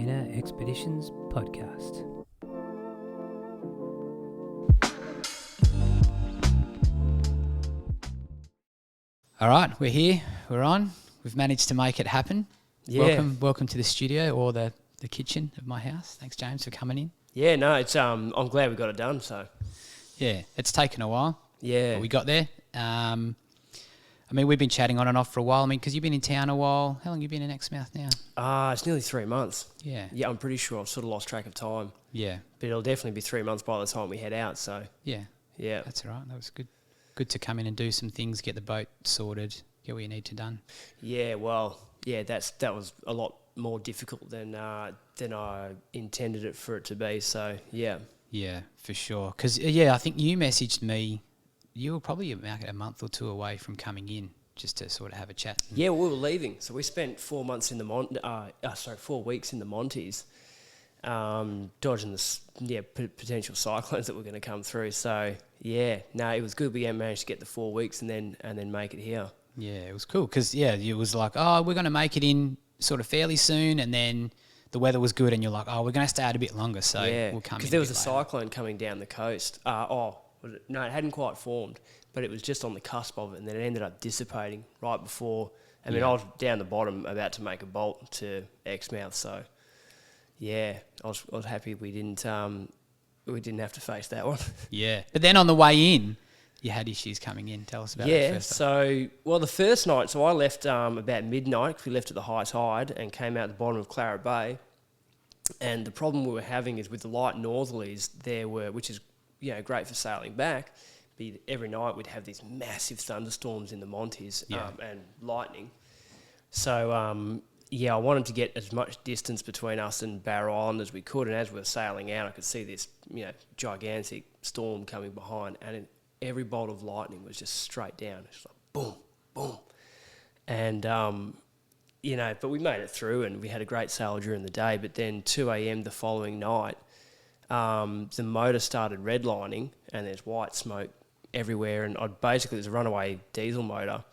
Marina Expeditions podcast. All right, we're here. We're on. We've managed to make it happen. Yeah. Welcome to the studio or the kitchen of my house. Thanks, James, for coming in. Yeah, no, it's I'm glad we got it done. So Yeah, it's taken a while. yeah, But we got there. I mean, we've been chatting on and off for a while. I mean, because you've been in town a while. How long have you been in Exmouth now? it's nearly 3 months. Yeah. Yeah, I'm pretty sure I've sort of lost track of time, Yeah. but it'll definitely be 3 months by the time we head out. So Yeah. yeah, That's all right. That was good. Good to come in and do some things, get the boat sorted, get what you need to done. yeah. Well, yeah, that was a lot more difficult than I intended it for it to be. So yeah, Yeah, for sure. Because, I think you messaged me. You were probably about a month or two away from coming in just to sort of have a chat. yeah. We were leaving, so we spent 4 months in the 4 weeks in the Monties, dodging the potential cyclones that were going to come through. So yeah, no, it was good. We managed to get the 4 weeks and then make it here. Yeah, it was cool because, it was like, oh, we're going to make it in sort of fairly soon, and then the weather was good and you're like, oh, we're going to stay out a bit longer, so we'll come in. Because there was a bit later. cyclone coming down the coast. No, it hadn't quite formed, but it was just on the cusp of it, and then it ended up dissipating right before. I mean, I was down the bottom about to make a bolt to Exmouth, so yeah, I was happy we didn't have to face that one. Yeah, but then on the way in, you had issues coming in. Tell us about that Yeah, first. the first night, so I left about midnight because we left at the high tide and came out the bottom of Claret Bay. And the problem we were having is with the light northerlies, which is great for sailing back, but every night we'd have these massive thunderstorms in the Monties and lightning. So I wanted to get as much distance between us and Barrow Island as we could, and as we were sailing out, I could see this gigantic storm coming behind, and every bolt of lightning was just straight down. It's like boom, boom. And, but we made it through and we had a great sail during the day. But then 2 a.m. the following night, the motor started redlining and there's white smoke everywhere. And it was a runaway diesel motor.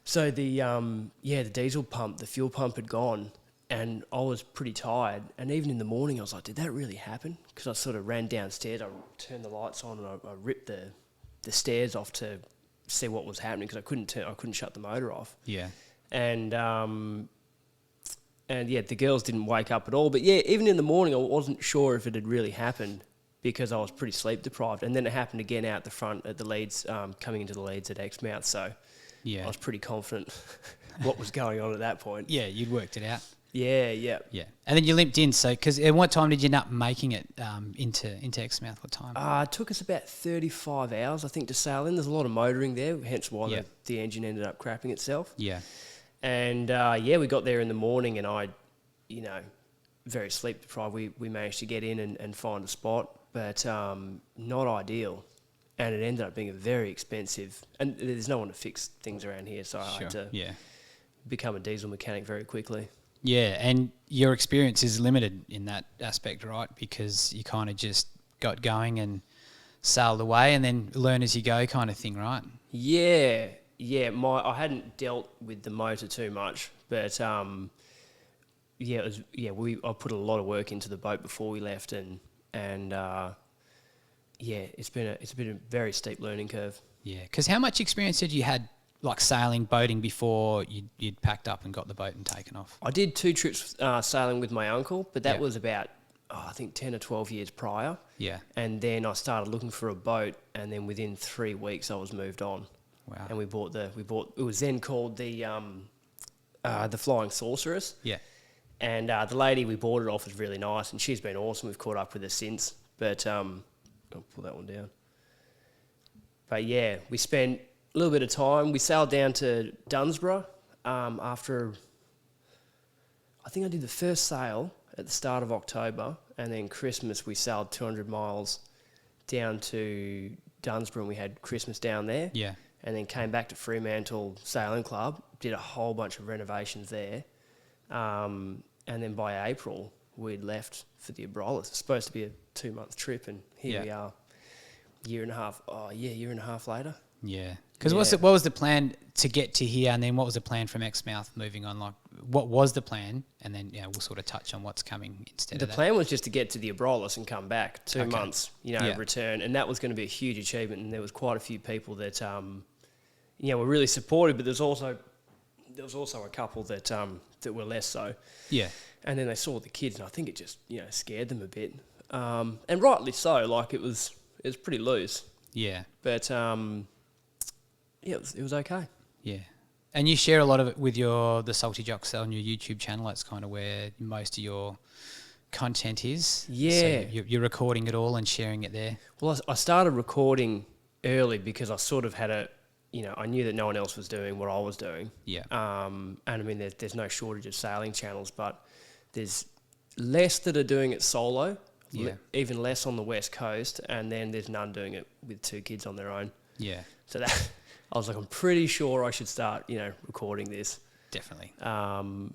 So the diesel pump, the fuel pump had gone. And I was pretty tired. And even in the morning, I was like, did that really happen? Because I sort of ran downstairs, I turned the lights on and I ripped the stairs off to see what was happening because I couldn't shut the motor off. Yeah. And the girls didn't wake up at all. But yeah, even in the morning, I wasn't sure if it had really happened because I was pretty sleep deprived. And then it happened again out the front at the Leeds, coming into the Leeds at Exmouth. So I was pretty confident what was going on at that point. Yeah, you'd worked it out. Yeah. Yeah, and then you limped in. So, because at what time did you end up making it into Exmouth? What time? It took us about 35 hours, I think, to sail in. There's a lot of motoring there, hence why the engine ended up crapping itself. Yeah. And we got there in the morning, and I, very sleep deprived. We managed to get in and find a spot, but not ideal. And it ended up being a very expensive, and there's no one to fix things around here, so I had to become a diesel mechanic very quickly. Yeah, and your experience is limited in that aspect, right? Because you kind of just got going and sailed away and then learn as you go kind of thing, right? Yeah. I hadn't dealt with the motor too much, but I put a lot of work into the boat before we left, and it's been a very steep learning curve. Yeah, because how much experience had you had, like sailing, boating, before you'd packed up and got the boat and taken off? I did 2 trips sailing with my uncle, but that was about, I think 10 or 12 years prior. Yeah. And then I started looking for a boat, and then within 3 weeks I was moved on. Wow. And we bought it was then called the Flying Sorceress. Yeah. And the lady we bought it off was really nice, and she's been awesome. We've caught up with her since. But I'll pull that one down. But yeah, we spent a little bit of time. We sailed down to Dunsborough after, I think I did the first sail at the start of October, and then Christmas we sailed 200 miles down to Dunsborough, and we had Christmas down there. Yeah. And then came back to Fremantle Sailing Club, did a whole bunch of renovations there. And then by April, we'd left for the Abrolhos. It's supposed to be a 2-month trip, and here we are, year and a half later. Yeah. Because what was the plan to get to here, and then what was the plan from Exmouth moving on? Like, what was the plan? And then, we'll sort of touch on what's coming instead The of that. plan was just to get to the Abrolhos and come back 2 Okay. months, Yeah. return. And that was going to be a huge achievement. And there was quite a few people that, were really supportive, but there's also a couple that were less so. Yeah. And then they saw the kids, and I think it just, scared them a bit. And rightly so, like it was pretty loose. Yeah. But, it was okay. Yeah. And you share a lot of it with the Salty Jocks on your YouTube channel. That's kind of where most of your content is. Yeah. So you're recording it all and sharing it there. Well, I started recording early because I sort of had I knew that no one else was doing what I was doing. Yeah. And I mean, there's no shortage of sailing channels, but there's less that are doing it solo, Yeah. even less on the West Coast, and then there's none doing it with 2 kids on their own. Yeah. So that I was like, I'm pretty sure I should start, recording this. Definitely. And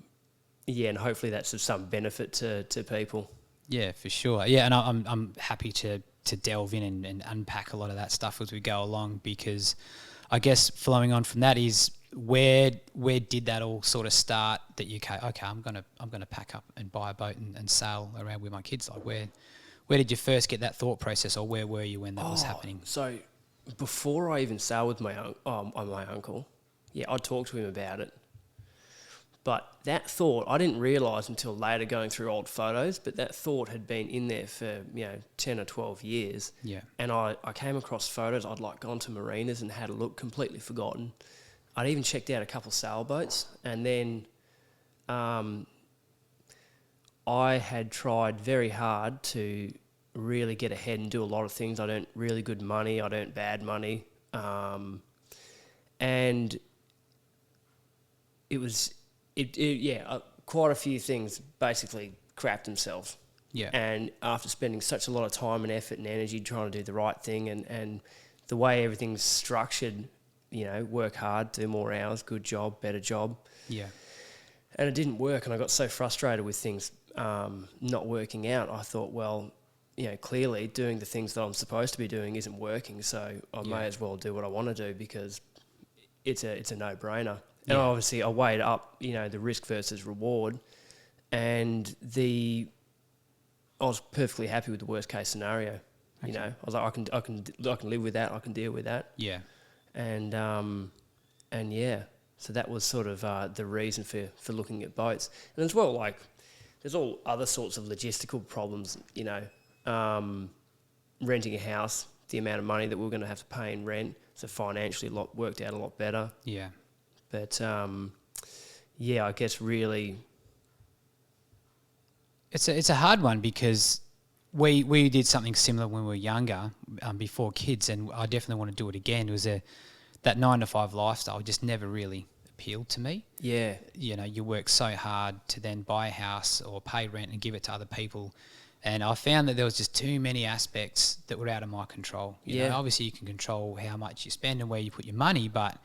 hopefully that's of some benefit to people. Yeah, for sure. Yeah, and I'm happy to delve in and unpack a lot of that stuff as we go along, because I guess flowing on from that is where did that all sort of start, that you okay, I'm gonna pack up and buy a boat and sail around with my kids? Like where did you first get that thought process, or where were you when that was happening? So before I even sailed with my uncle, I talked to him about it. But that thought, I didn't realise until later going through old photos, but that thought had been in there for, 10 or 12 years. Yeah. And I came across photos. I'd gone to marinas and had a look, completely forgotten. I'd even checked out a couple sailboats, and then I had tried very hard to really get ahead and do a lot of things. I'd earned really good money. I'd earned bad money. And it was... quite a few things basically crapped themselves. Yeah. And after spending such a lot of time and effort and energy trying to do the right thing, and the way everything's structured, work hard, do more hours, good job, better job. Yeah. And it didn't work, and I got so frustrated with things not working out. I thought, well, clearly doing the things that I'm supposed to be doing isn't working, so I may as well do what I want to do, because it's a no-brainer. And obviously I weighed up, the risk versus reward, and I was perfectly happy with the worst case scenario. Okay. I was like, I can live with that. I can deal with that. Yeah. And so that was sort of the reason for looking at boats. And as well, there's all other sorts of logistical problems. Renting a house, the amount of money that we're going to have to pay in rent, so financially worked out a lot better. Yeah. But, I guess really... It's a hard one, because we did something similar when we were younger, before kids, and I definitely want to do it again. It was that 9-to-5 lifestyle just never really appealed to me. Yeah. You work so hard to then buy a house or pay rent and give it to other people. And I found that there was just too many aspects that were out of my control. You know, obviously you can control how much you spend and where you put your money, but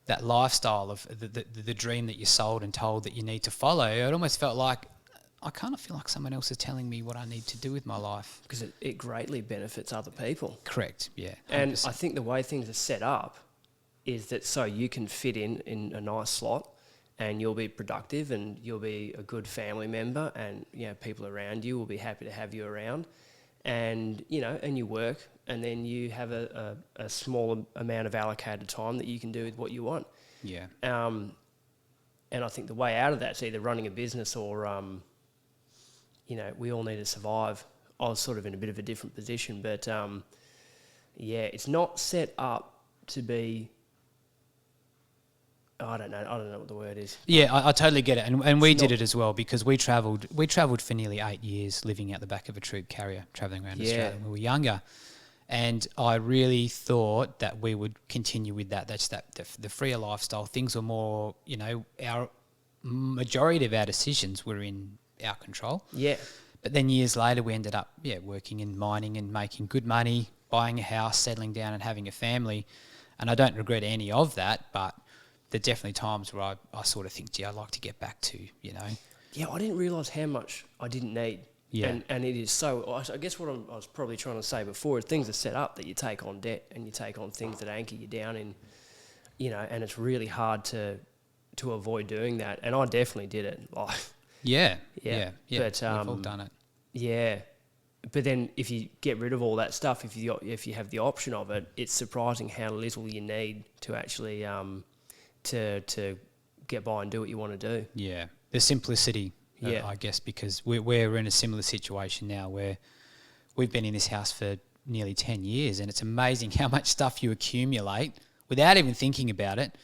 that lifestyle of the dream that you sold and told that you need to follow, it almost felt like I kind of feel like someone else is telling me what I need to do with my life. Because it greatly benefits other people. Correct, yeah. 100%. And I think the way things are set up is that so you can fit in a nice slot, and you'll be productive, and you'll be a good family member, and people around you will be happy to have you around, and and you work, and then you have a small amount of allocated time that you can do with what you want. Yeah. And I think the way out of that's either running a business or we all need to survive. I was sort of in a bit of a different position, but it's not set up to be. I don't know what the word is. Yeah, I totally get it, and we did it as well, because we travelled for nearly 8 years, living out the back of a troop carrier, travelling around Australia when we were younger, and I really thought that we would continue with that. That's the freer lifestyle. Things were more, our majority of our decisions were in our control. Yeah. But then years later, we ended up working in mining and making good money, buying a house, settling down, and having a family, and I don't regret any of that, but there are definitely times where I sort of think, I'd like to get back to, Yeah, I didn't realise how much I didn't need. Yeah. And it is so... I guess what I was probably trying to say before is things are set up that you take on debt, and you take on things that anchor you down in, and it's really hard to to avoid doing that, and I definitely did it. Like, yeah. yeah. But But we've all done it. yeah. But then if you get rid of all that stuff, if you have the option of it, it's surprising how little you need to actually to get by and do what you want to do. Yeah, the simplicity. Yeah. I guess because we're in a similar situation now where we've been in this house for nearly 10 years, and it's amazing how much stuff you accumulate without even thinking about it.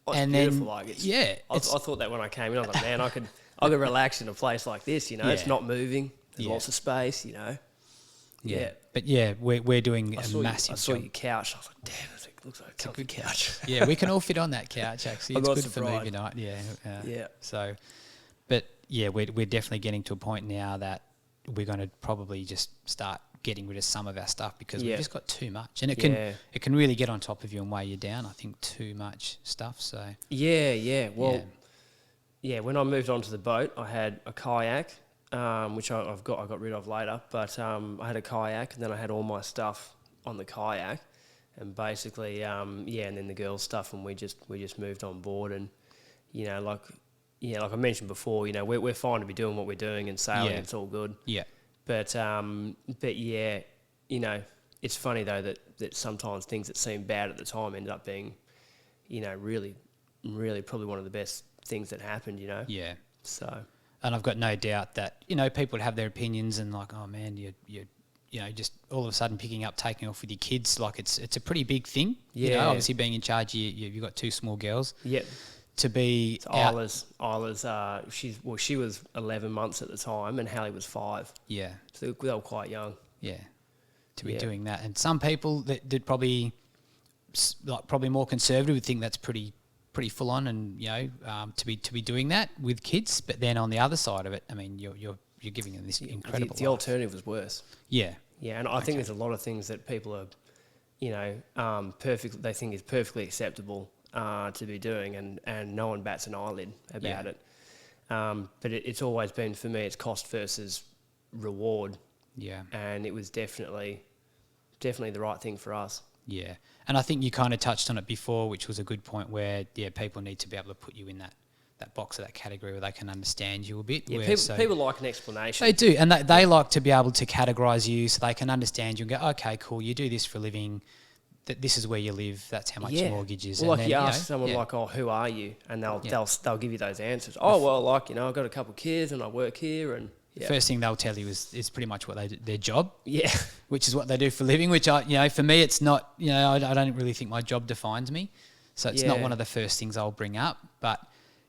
Oh, it's and beautiful. then, Like, yeah, I thought that when I came in, I was like, man, I could relax in a place like this. You know, it's Yeah. not moving. There's Yeah. lots of space. You know. yeah. But yeah, we're doing a massive I saw job. your couch. I was like, damn, it looks like a good couch. Yeah, we can all fit on that couch, actually. I It's got good for surprised. movie night. Yeah. Yeah. So, but yeah, we're definitely getting to a point now that we're going to probably just start getting rid of some of our stuff because we've just got too much, and it can really get on top of you and weigh you down. I think too much stuff. So Yeah. Well, yeah. When I moved onto the boat, I had a kayak, which I got rid of later. But I had a kayak, and then I had all my stuff on the kayak, and basically, and then the girls' stuff, and we just moved on board, and like I mentioned before, we're fine to be doing what we're doing and sailing. It's all good. Yeah. But yeah, it's funny though that sometimes things that seem bad at the time end up being, really, really probably one of the best things that happened. Yeah. So. And I've got no doubt that people have their opinions and like, oh man, you just all of a sudden picking up, taking off with your kids, like it's a pretty big thing. Yeah. Obviously being in charge, you've got two small girls. Yep. To be Isla's she was 11 months at the time, and Hallie was 5. Yeah. So they were quite young. Yeah. To be doing that, and some people that did probably more conservative would think that's pretty full on, and to be doing that with kids. But then on the other side of it, I mean, you're giving them this incredible. The alternative was worse. Yeah. Yeah, and I think there's a lot of things that people are, they think is perfectly acceptable to be doing, and no one bats an eyelid about it. But it's always been, for me, it's cost versus reward. Yeah. And it was definitely the right thing for us. Yeah. And I think you kind of touched on it before, which was a good point where, people need to be able to put you in that box or that category where they can understand you a bit. Yeah, people like an explanation. They do. And they like to be able to categorise you so they can understand you and go, okay, cool, you do this for a living. This is where you live. That's how much your mortgage is. Well, and like then, you ask someone like, "Oh, who are you?" and they'll give you those answers. Oh, well, I've got a couple of kids and I work here, and the first thing they'll tell you is pretty much what they do, their job. Yeah, which is what they do for a living. Which for me, it's not. I don't really think my job defines me, so it's not one of the first things I'll bring up. But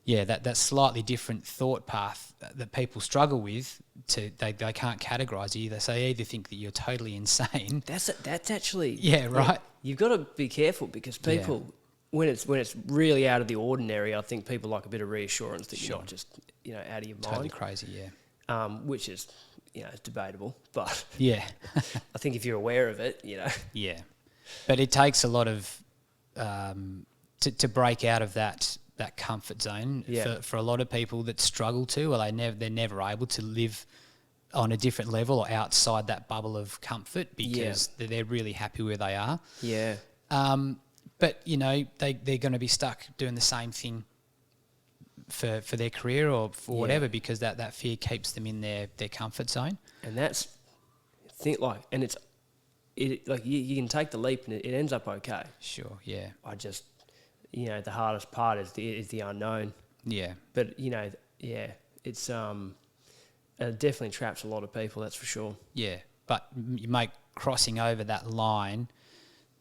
that slightly different thought path that people struggle with. They can't categorise you. They either think that you're totally insane. That's actually right. You've got to be careful because people, when it's really out of the ordinary, I think people like a bit of reassurance that you're not just out of your mind. Totally crazy, yeah. Which is it's debatable, but yeah, I think if you're aware of it, yeah. But it takes a lot of to break out of that comfort zone for a lot of people that struggle to, or they're never able to live on a different level or outside that bubble of comfort because they're really happy where they are. Yeah. But they're going to be stuck doing the same thing for their career or for whatever because that fear keeps them in their comfort zone. And that's you can take the leap and it ends up okay. Sure. Yeah. I just the hardest part is the unknown. Yeah. But it's it definitely traps a lot of people, that's for sure. Yeah, but you make crossing over that line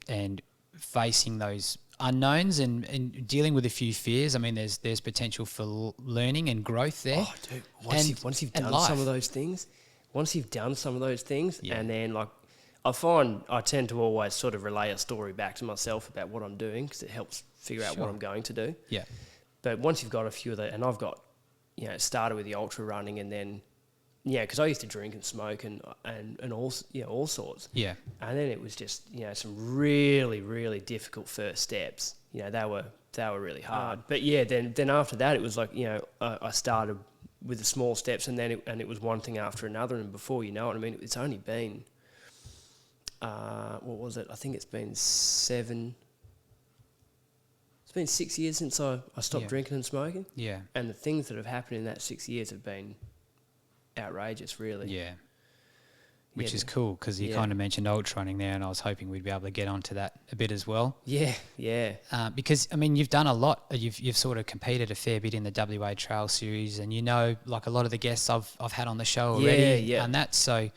and facing those unknowns and dealing with a few fears. I mean, there's potential for learning and growth there. Oh, dude, once you've done some of those things, and then I tend to always sort of relay a story back to myself about what I'm doing because it helps figure out what I'm going to do. Yeah. But once you've got a few of that, and I've got, it started with the ultra running and then, because I used to drink and smoke and all sorts. Yeah. And then it was just, some really, really difficult first steps. They were really hard. But then after that it was like, I started with the small steps and then it was one thing after another, and before you know it, I mean, it's only been, what was it? I think it's been 7 It's been 6 years since I stopped drinking and smoking. Yeah. And the things that have happened in that 6 years have been outrageous, really. Yeah. Which is cool, because you kind of mentioned ultra running there, and I was hoping we'd be able to get onto that a bit as well. Yeah, yeah. Because, I mean, you've done a lot. You've sort of competed a fair bit in the WA Trail Series, and like a lot of the guests I've had on the show already and that. So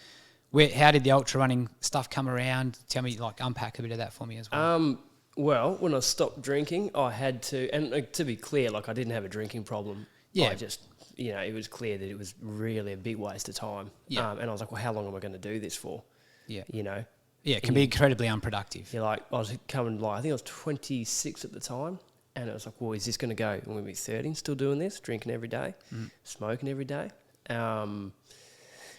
how did the ultra running stuff come around? Tell me, unpack a bit of that for me as well. Well, when I stopped drinking, I had to, and to be clear, I didn't have a drinking problem. Yeah. I just... it was clear that it was really a big waste of time. Yeah. And I was like, well, how long am I going to do this for? Yeah. Yeah, it can be incredibly unproductive. I was coming, I think I was 26 at the time. And it was like, well, is this going to go? I'm going to be 30 and still doing this, drinking every day, smoking every day. And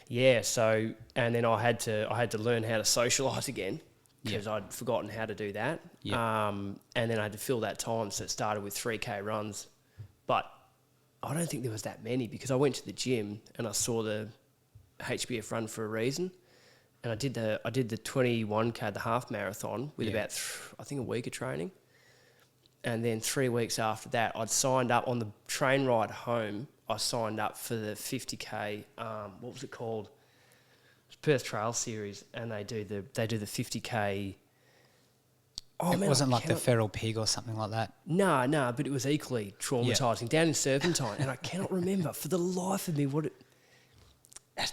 then I had to learn how to socialise again, because I'd forgotten how to do that. Yeah. And then I had to fill that time. So it started with 3K runs. But I don't think there was that many, because I went to the gym and I saw the HBF run for a reason, and I did the 21K, the half marathon, with about I think a week of training, and then 3 weeks after that I'd signed up on the train ride home. I signed up for the 50K. What was it called? It's Perth Trail Series, and they do the 50K. Oh, it wasn't like the feral pig or something like that. No, but it was equally traumatising down in Serpentine, and I cannot remember for the life of me what it.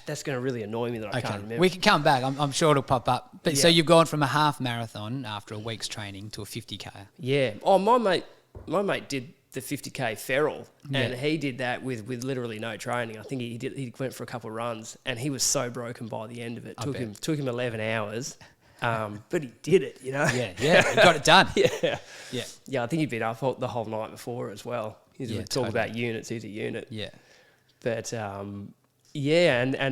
That's going to really annoy me that I can't remember. We can come back. I'm sure it'll pop up. But so you've gone from a half marathon after a week's training to a 50K. Yeah. Oh, my mate did the 50K feral, and he did that with literally no training. I think he went for a couple of runs, and he was so broken by the end of it. Took him 11 hours. But he did it, Yeah, he got it done. Yeah. I think he'd been up the whole night before as well. He's talking about units. He's a unit. Yeah. But and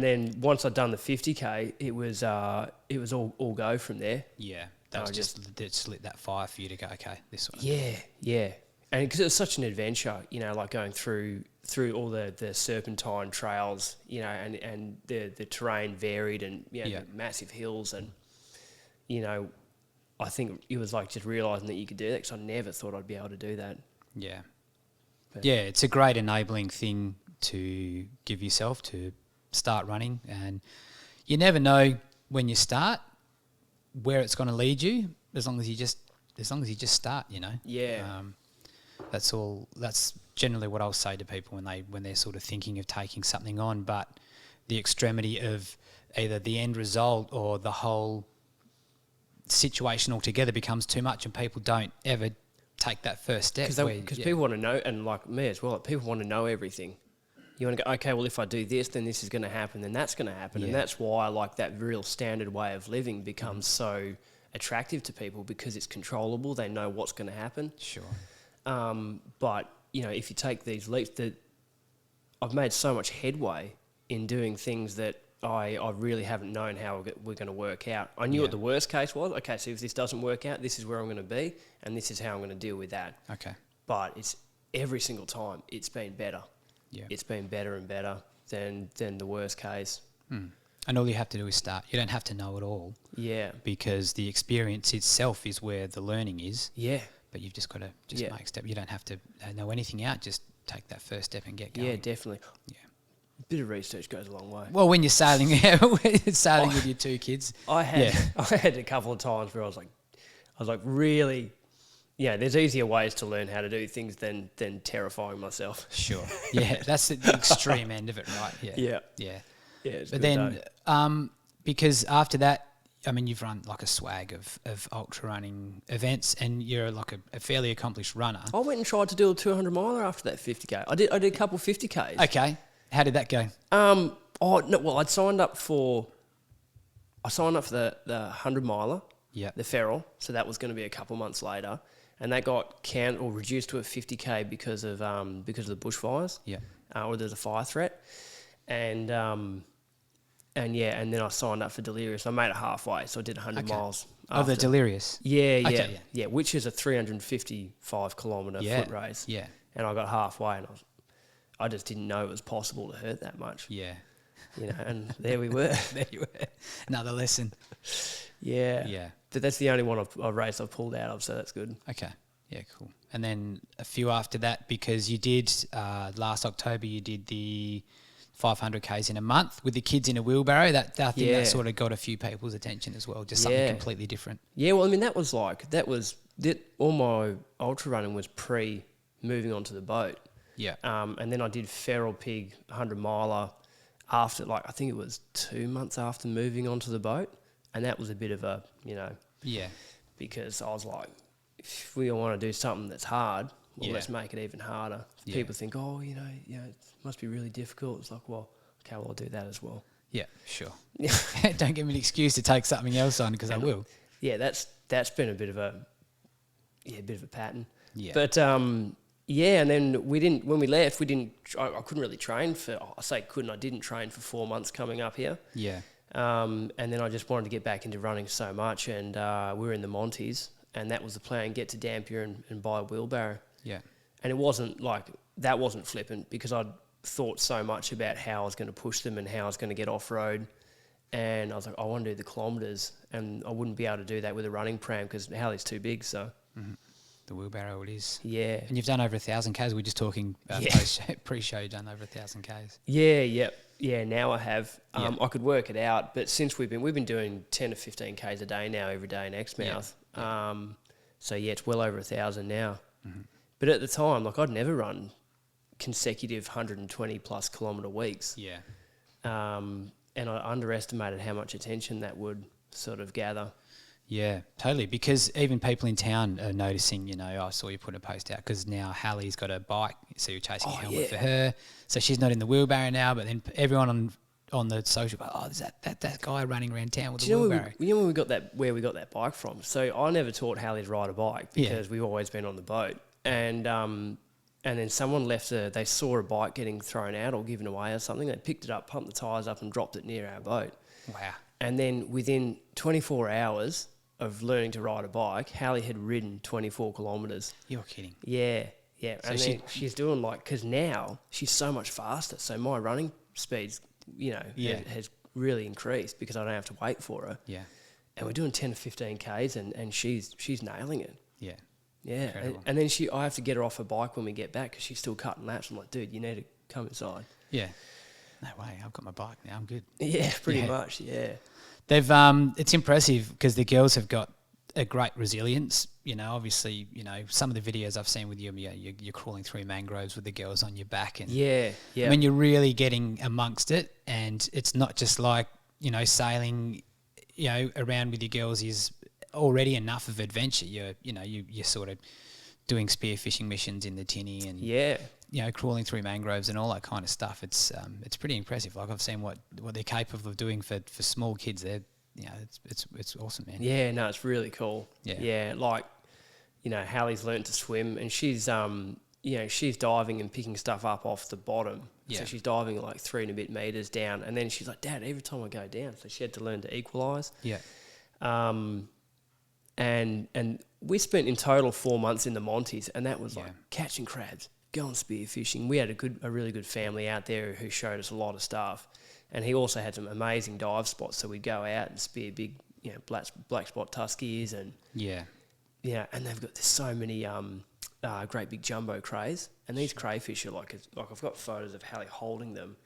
then once I'd done the 50K, it was all go from there. Yeah, that was just lit that fire for you to go, okay, this one. Yeah, and because it was such an adventure, going through all the serpentine trails, and the terrain varied, and the massive hills, and I think it was just realising that you could do that, because I never thought I'd be able to do that. Yeah. But it's a great enabling thing to give yourself to start running, and you never know when you start where it's going to lead you, as long as you just start, Yeah. That's generally what I'll say to people when they're sort of thinking of taking something on, but the extremity of either the end result or the whole situation altogether becomes too much, and people don't ever take that first step. Because people want to know, and like me as well, people want to know everything. You want to go, okay, well, if I do this, then this is going to happen, then that's going to happen. And that's why that real standard way of living becomes so attractive to people, because it's controllable. They know what's going to happen. Sure. But, if you take these leaps, I've made so much headway in doing things that I really haven't known how we're going to work out. I knew what the worst case was. Okay, so if this doesn't work out, this is where I'm going to be, and this is how I'm going to deal with that. Okay. But it's every single time it's been better. Yeah. It's been better and better than the worst case. And all you have to do is start. You don't have to know it all. Yeah. Because the experience itself is where the learning is. Yeah. But you've just got to make a step. You don't have to know anything out. Just take that first step and get going. Yeah, definitely. Yeah. A bit of research goes a long way. Well, when you're sailing, with your two kids. I had a couple of times where I was like really, there's easier ways to learn how to do things than terrifying myself. Sure. Yeah, that's the extreme end of it, right? Yeah. Yeah. But then, because after that, I mean, you've run like a swag of ultra running events, and you're like a fairly accomplished runner. I went and tried to do a 200 miler after that 50K. I did a couple 50Ks. Okay. How did that go? I'd signed up for the 100 miler, the feral, so that was going to be a couple months later, and that got reduced to a 50K because of the bushfires. Yeah. Or there's a fire threat, and then I signed up for Delirious. I made it halfway, so I did 100 miles. Of the Delirious? Yeah, which is a 355 kilometre foot race. Yeah. And I got halfway, and I just didn't know it was possible to hurt that much. Yeah. And there we were. There you were. Another lesson. Yeah. But that's the only one a race I've pulled out of, so that's good. Okay. Yeah, cool. And then a few after that, because you did last October, you did the 500 Ks in a month with the kids in a wheelbarrow. I think that sort of got a few people's attention as well. Just something completely different. Yeah, well, I mean, all my ultra running was pre moving onto the boat. Yeah. And then I did Feral Pig 100 miler after, like, I think it was 2 months after moving onto the boat. And that was a bit of a, Yeah. because I was like, if we want to do something that's hard, well, let's make it even harder. Yeah. People think, it must be really difficult. It's like, well, okay, well, I'll do that as well. Yeah, sure. Don't give me an excuse to take something else on, because I will. Yeah, that's been a bit of a pattern. Yeah. But and then when we left, I couldn't really train I didn't train for 4 months coming up here. Yeah. And then I just wanted to get back into running so much, and we were in the Monties, and that was the plan, get to Dampier and buy a wheelbarrow. Yeah. And it wasn't that wasn't flippant, because I'd thought so much about how I was going to push them and how I was going to get off-road. And I was like, I want to do the kilometres, and I wouldn't be able to do that with a running pram because Halley's too big, so... Mm-hmm. The wheelbarrow it is. Yeah. And you've done over 1,000 Ks. We're just talking pre-show, you've done over 1,000 Ks. Yeah, now I have. I could work it out, but since we've been doing 10 to 15 Ks a day now, every day in Exmouth. Yeah. So it's well over 1,000 now. Mm-hmm. But at the time, I'd never run consecutive 120 plus kilometre weeks. Yeah. And I underestimated how much attention that would sort of gather. Yeah, totally. Because even people in town are noticing, I saw you put a post out, because now Hallie's got a bike, so you're chasing a helmet for her. So she's not in the wheelbarrow now, but then everyone on the social, there's that guy running around town with the wheelbarrow. You know where we got that bike from? So I never taught Hallie to ride a bike, because we've always been on the boat. And then someone they saw a bike getting thrown out or given away or something. They picked it up, pumped the tyres up and dropped it near our boat. Wow. And then within 24 hours of learning to ride a bike, Hallie had ridden 24 kilometres. You're kidding. Yeah. So and she's doing because now she's so much faster. So my running speeds, has really increased because I don't have to wait for her. Yeah. And we're doing 10 to 15 Ks and she's nailing it. Yeah. Yeah. And then I have to get her off her bike when we get back because she's still cutting laps. I'm like, dude, you need to come inside. Yeah. No way. I've got my bike now. I'm good. Yeah, pretty much. Yeah. They've it's impressive because the girls have got a great resilience. Obviously, some of the videos I've seen with you, you're crawling through mangroves with the girls on your back, and when you're really getting amongst it, and it's not just like sailing, around with your girls is already enough of adventure. You're sort of doing spearfishing missions in the tinny and crawling through mangroves and all that kind of stuff. It's pretty impressive. Like I've seen what they're capable of doing for small kids. They're it's awesome, man. Yeah, no, it's really cool. Yeah, Hallie's learnt to swim, and she's she's diving and picking stuff up off the bottom. Yeah. So she's diving 3 and a bit meters down, and then she's like, Dad, every time I go down, so she had to learn to equalise. Yeah. And we spent in total 4 months in the Monties, and that was catching crabs, going spearfishing. We had a really good family out there who showed us a lot of stuff, and he also had some amazing dive spots. So we'd go out and spear big, black spot tuskies and and they've got so many great big jumbo crays, and these crayfish are I've got photos of Hallie holding them,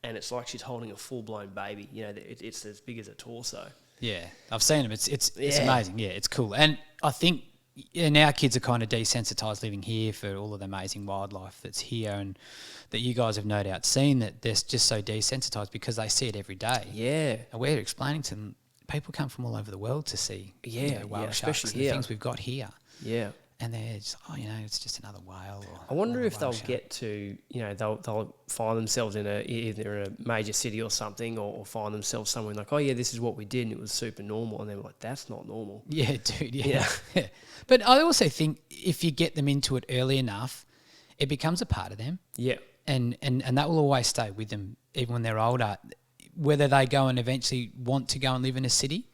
and it's like she's holding a full blown baby. It's as big as a torso. Yeah, I've seen them. It's amazing. Yeah, it's cool. And I think now kids are kind of desensitised living here for all of the amazing wildlife that's here, and that you guys have no doubt seen, that they're just so desensitised because they see it every day. Yeah. And we're explaining to them, people come from all over the world to see whale sharks and the things we've got here. Yeah. And they're just, it's just another whale. I wonder if they'll get to, they'll find themselves either in a major city or something, or find themselves somewhere like, this is what we did and it was super normal. And they're like, that's not normal. Yeah, dude, yeah. But I also think if you get them into it early enough, it becomes a part of them. Yeah. And that will always stay with them even when they're older, whether they go and eventually want to go and live in a city,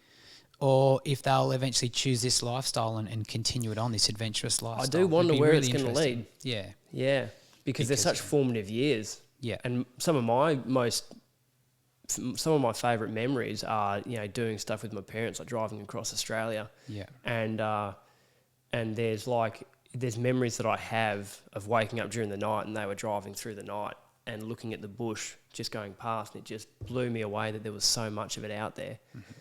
or if they'll eventually choose this lifestyle and continue it on, this adventurous lifestyle. I do wonder where it's going to lead. Yeah. Yeah, because they're such formative years. Yeah. And some of my favourite memories are, doing stuff with my parents, like driving across Australia. Yeah. And there's there's memories that I have of waking up during the night and they were driving through the night and looking at the bush just going past, and it just blew me away that there was so much of it out there. Mm-hmm.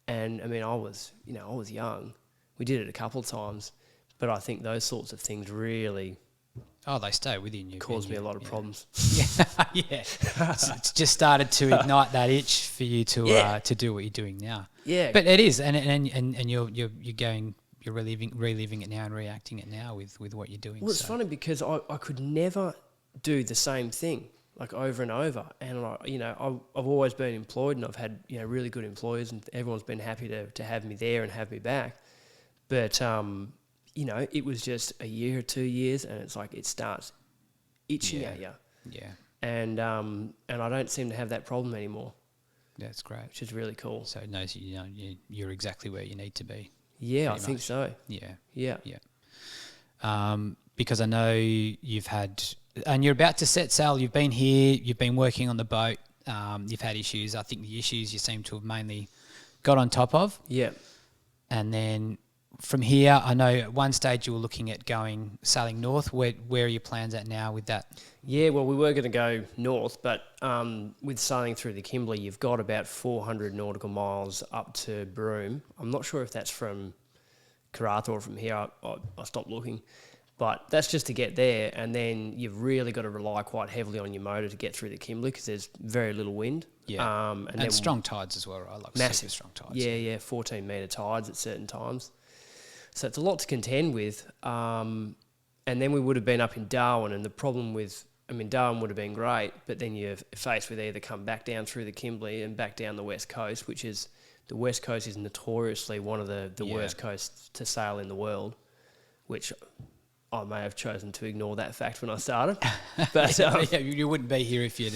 And I mean, I was young. We did it a couple of times, but I think those sorts of things really... Oh, they stay with you. Caused me a lot of problems. Yeah, yeah. It's just started to ignite that itch for you to do what you're doing now. Yeah, but it is, and you're reliving it now and reacting it now with what you're doing. Well, it's funny because I could never do the same thing like over and over, and I've always been employed, and I've had really good employers, and everyone's been happy to have me there and have me back, but it was just a year or 2 years, and it's like it starts itching at you. Yeah. And I don't seem to have that problem anymore. That's great. Which is really cool. So it knows you're exactly where you need to be. Yeah, I think so. Yeah. Yeah. Yeah. Because I know you've had, and you're about to set sail. You've been here. You've been working on the boat. You've had issues. I think the issues you seem to have mainly got on top of. Yeah. And then from here, I know at one stage you were looking at sailing north. Where are your plans at now with that? Yeah, well, we were going to go north, but with sailing through the Kimberley, you've got about 400 nautical miles up to Broome. I'm not sure if that's from Karratha or from here. I stopped looking. But that's just to get there, and then you've really got to rely quite heavily on your motor to get through the Kimberley because there's very little wind. Yeah, and then strong tides as well, right? Like massive strong tides. Yeah, 14-metre tides at certain times. So it's a lot to contend with. And then we would have been up in Darwin, and the problem with, Darwin would have been great, but then you're faced with either come back down through the Kimberley and back down the west coast, the west coast is notoriously one of the worst coasts to sail in the world, which I may have chosen to ignore that fact when I started, but you wouldn't be here if you'd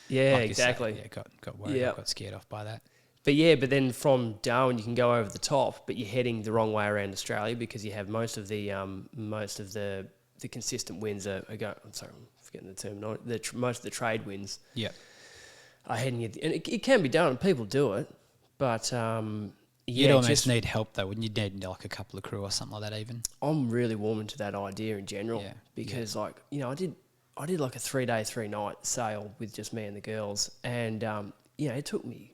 exactly got worried, got scared off by that. But then from Darwin you can go over the top, but you're heading the wrong way around Australia because you have most of the consistent winds are going. I'm sorry, I'm forgetting the terminology. Most of the trade winds, are heading you, and it can be done, and people do it, but you'd almost need help though, wouldn't you? Need like a couple of crew or something like that even. I'm really warming to that idea in general because I did like a 3-day 3-night sail with just me and the girls, and it took me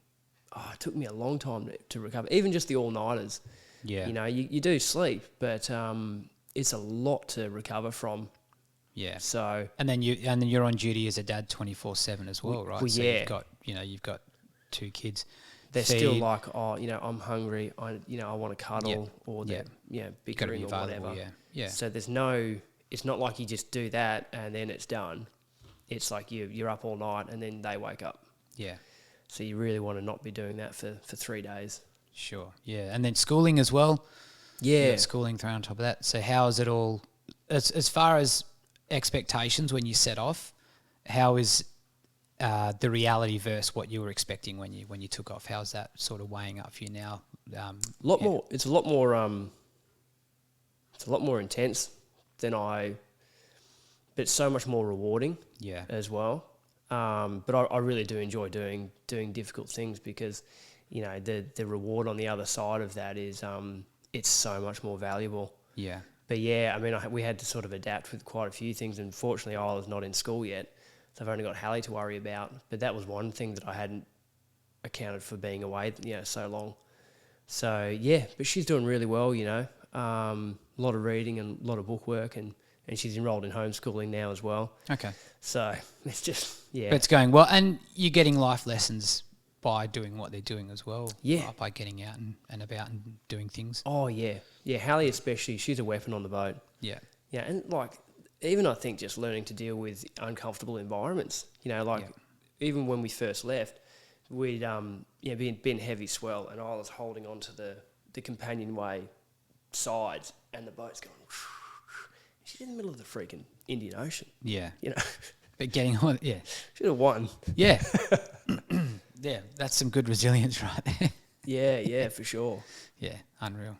a long time to recover, even just the all-nighters. Yeah. You do sleep, but it's a lot to recover from. Yeah. So and then you're on duty as a dad 24/7 as well, right? Well, so you've got 2 kids. They're still like, I'm hungry. I want to cuddle, or bickering or whatever. Yeah. So it's not like you just do that and then it's done. It's like you're up all night and then they wake up. Yeah. So you really want to not be doing that for 3 days. Sure. Yeah. And then schooling as well. Yeah. Schooling thrown on top of that. So how is it all, as far as expectations when you set off, how is the reality versus what you were expecting when you took off? How's that sort of weighing up for you now? More. It's a lot more intense than but so much more rewarding. Yeah. As well. But I really do enjoy doing difficult things because, the reward on the other side of that is it's so much more valuable. Yeah. But we had to sort of adapt with quite a few things, and fortunately I was not in school yet. So I've only got Hallie to worry about. But that was one thing that I hadn't accounted for being away, so long. So, but she's doing really well, a lot of reading and a lot of book work, and she's enrolled in homeschooling now as well. Okay. So it's just, But it's going well. And you're getting life lessons by doing what they're doing as well. Yeah. By getting out and about and doing things. Oh, yeah. Yeah, Hallie especially, she's a weapon on the boat. Yeah. Yeah, and even I think just learning to deal with uncomfortable environments, even when we first left, we'd been heavy swell, and I was holding on to the companionway sides, and the boat's going. She's in the middle of the freaking Indian Ocean. Yeah, but getting on, should have won. Yeah, yeah, that's some good resilience right there. Yeah, for sure. Yeah, unreal.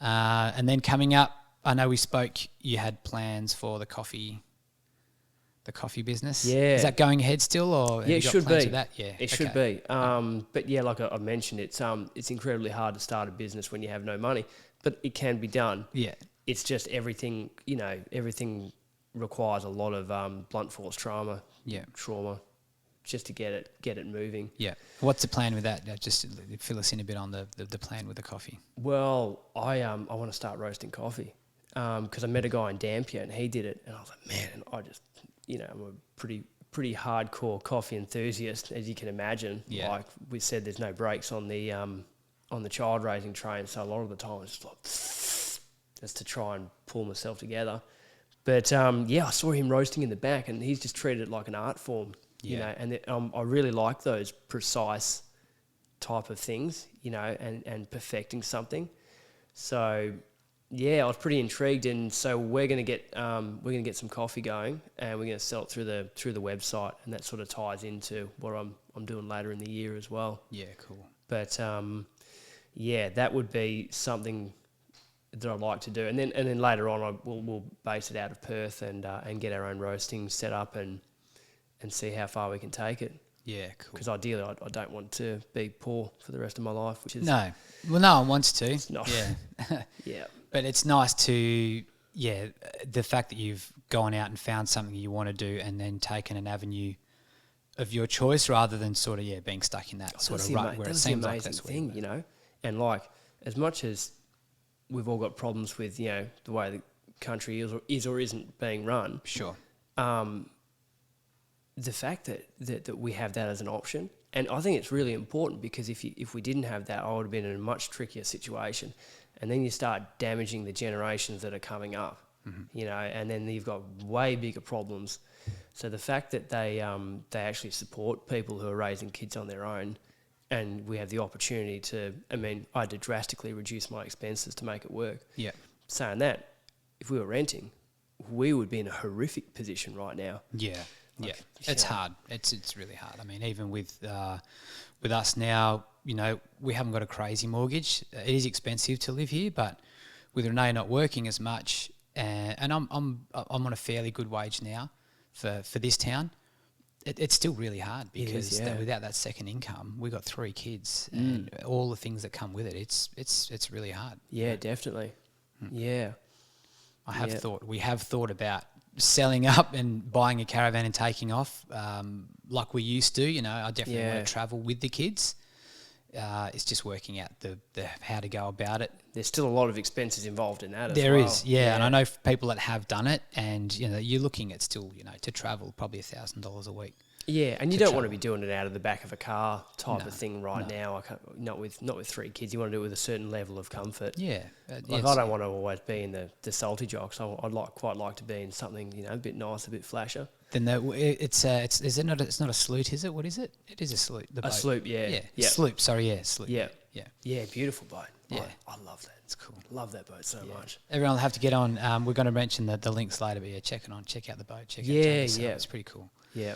And then coming up, I know we spoke, you had plans for the coffee business. Yeah. Is that going ahead still, or it should be. That? Yeah, it should be. But like I mentioned, it's incredibly hard to start a business when you have no money, but it can be done. Yeah. it's just everything, everything requires a lot of blunt force trauma just to get it moving. Yeah. What's the plan with that? Just fill us in a bit on the plan with the coffee. Well, I want to start roasting coffee because I met a guy in Dampier and he did it, and I was like, man, I just, I'm a pretty hardcore coffee enthusiast, as you can imagine. Yeah. Like we said, there's no brakes on the child raising train, so a lot of the time it's like just to try and pull myself together. But I saw him roasting in the back, and he's just treated it like an art form, and I really like those precise type of things, and perfecting something. So I was pretty intrigued, and so we're gonna get some coffee going, and we're gonna sell it through the website, and that sort of ties into what I'm doing later in the year as well. Yeah, cool. But that would be something that I'd like to do, and then later on we'll base it out of Perth and get our own roasting set up and see how far we can take it. Yeah, cool. Because ideally I don't want to be poor for the rest of my life, which is no one wants to. It's not. Yeah. Yeah. But it's nice to the fact that you've gone out and found something you want to do and then taken an avenue of your choice rather than sort of being stuck in that sort of rut where it seems like that's the amazing thing, and like as much as we've all got problems with the way the country is or isn't being run. Sure. The fact that we have that as an option, and I think it's really important, because if we didn't have that, I would have been in a much trickier situation, and then you start damaging the generations that are coming up, and then you've got way bigger problems. So the fact that they actually support people who are raising kids on their own, and we have the opportunity to, I had to drastically reduce my expenses to make it work. Yeah. Saying that, if we were renting, we would be in a horrific position right now. Yeah. It's hard. It's really hard. Even with us now, we haven't got a crazy mortgage. It is expensive to live here, but with Renee not working as much, and I'm on a fairly good wage now for this town. It's still really hard because without that second income, we got 3 kids and all the things that come with it. It's really hard. Yeah, definitely. Yeah. We have thought about selling up and buying a caravan and taking off like we used to. I definitely want to travel with the kids. It's just working out the how to go about it. There's still a lot of expenses involved in that as well. There is, and I know people that have done it, and you're looking at still, to travel probably $1,000 a week. Yeah, and you don't want to be doing it out of the back of a car type of thing now. Not with 3 kids. You want to do it with a certain level of comfort. Yeah, I don't want to always be in the Salty Jocks. I'd quite like to be in something a bit nice, a bit flasher. Then it's not a sloop, is it? What is it? It is a sloop. A sloop, yeah. Sloop. Sorry, sloop. Yeah, beautiful boat. Yeah, I love that. It's cool. Love that boat so much. Everyone will have to get on. We're going to mention the links later, but check out the boat. Check out James. It's pretty cool. Yeah.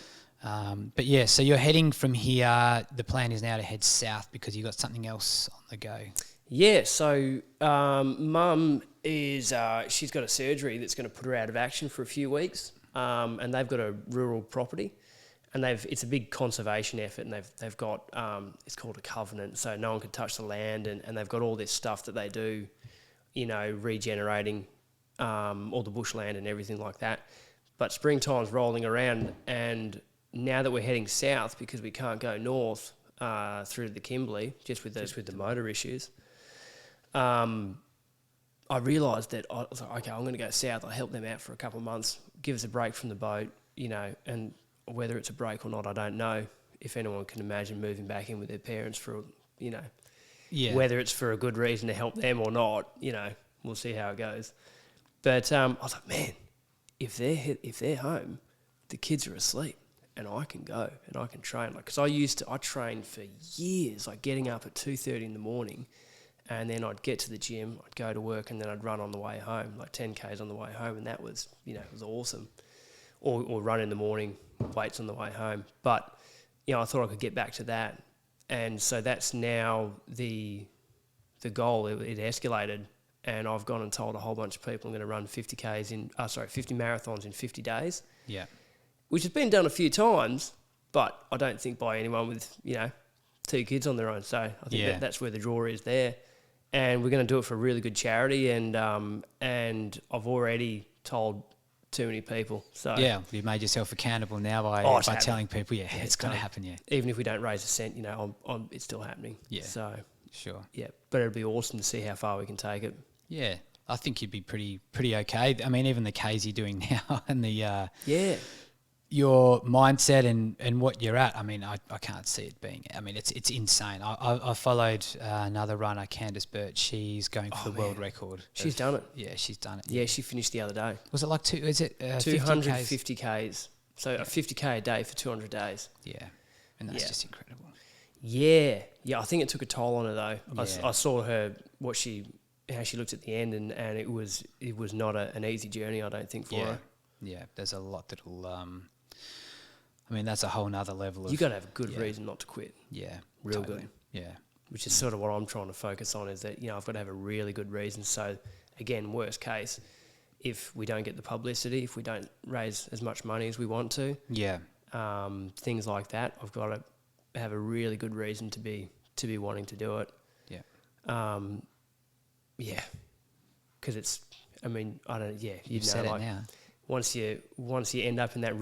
So you're heading from here. The plan is now to head south because you've got something else on the go. Yeah, so Mum is she's got a surgery that's going to put her out of action for a few weeks, and they've got a rural property, and it's a big conservation effort, and they've got it's called a covenant, so no one can touch the land, and they've got all this stuff that they do, regenerating all the bushland and everything like that. But springtime's rolling around, and now that we're heading south because we can't go north through the Kimberley just with the motor issues, I realised that I was like, okay, I'm going to go south. I'll help them out for a couple of months, give us a break from the boat, and whether it's a break or not, I don't know. If anyone can imagine moving back in with their parents for, whether it's for a good reason to help them or not, we'll see how it goes. But I was like, man, if they're home, the kids are asleep. And I can go and I can train. Because I trained for years, getting up at 2:30 in the morning, and then I'd get to the gym, I'd go to work, and then I'd run on the way home, 10Ks on the way home, and that was, it was awesome. Or run in the morning, weights on the way home. But, I thought I could get back to that. And so that's now the goal. It escalated, and I've gone and told a whole bunch of people I'm going to run 50 marathons in 50 days. Yeah. Which has been done a few times, but I don't think by anyone with, 2 kids on their own. So I think that's where the draw is there. and we're going to do it for a really good charity, and I've already told too many people. So yeah, you made yourself accountable now by telling people, it's going to happen. Yeah, even if we don't raise a cent, it's still happening. Yeah, so sure. Yeah, but it'd be awesome to see how far we can take it. Yeah, I think you'd be pretty okay. I mean, even the Ks you're doing now and the your mindset and what you're at. I mean, I can't see it being. I mean, it's insane. I followed another runner, Candice Burt. She's going for the world record. She's done it. Yeah, she's done it. Yeah, she finished the other day. Was it like 250 Ks? So a 50K a day for 200 days. Yeah, and that's just incredible. Yeah. I think it took a toll on her though. Yeah. I saw her how she looked at the end, and it was not an easy journey, I don't think, for her. Yeah, there's a lot that'll. I mean, that's a whole nother level of. You got to have a good reason not to quit. Yeah, real totally. good. Yeah, which is sort of what I'm trying to focus on, is that I've got to have a really good reason. So again, worst case, if we don't get the publicity, if we don't raise as much money as we want to, things like that, I've got to have a really good reason to be wanting to do it. Yeah. Because it's, I mean, I don't. Yeah, you've said it now. Once you end up in that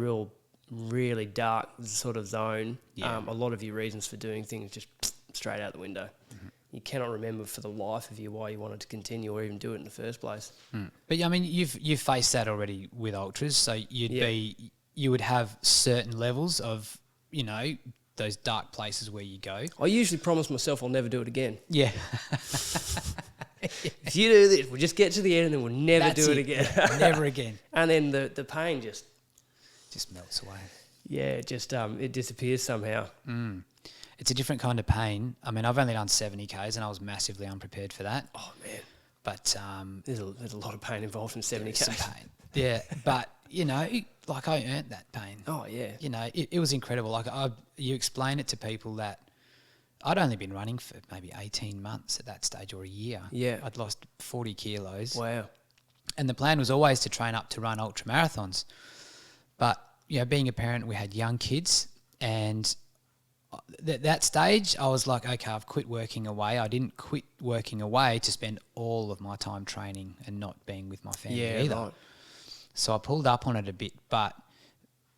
really dark sort of zone, a lot of your reasons for doing things just straight out the window. Mm-hmm. You cannot remember for the life of you why you wanted to continue or even do it in the first place. But I mean, you've faced that already with ultras, so you would have certain levels of those dark places where you go. I usually promise myself I'll never do it again. Yeah. If you do this, we'll just get to the end and then we'll never do it again. Never again. And then the pain just melts away. Yeah, it disappears somehow. It's a different kind of pain. I mean, I've only done 70 Ks and I was massively unprepared for that. Oh man. But there's a lot of pain involved in 70 Ks. Some pain. Yeah, but like I earned that pain. Oh yeah. It was incredible. Like you explain it to people that I'd only been running for maybe 18 months at that stage, or a year. Yeah. I'd lost 40 kilos. Wow. And the plan was always to train up to run ultra marathons. But, being a parent, we had young kids, and that stage I was like, okay, I've quit working away. I didn't quit working away to spend all of my time training and not being with my family either. Right. So I pulled up on it a bit, but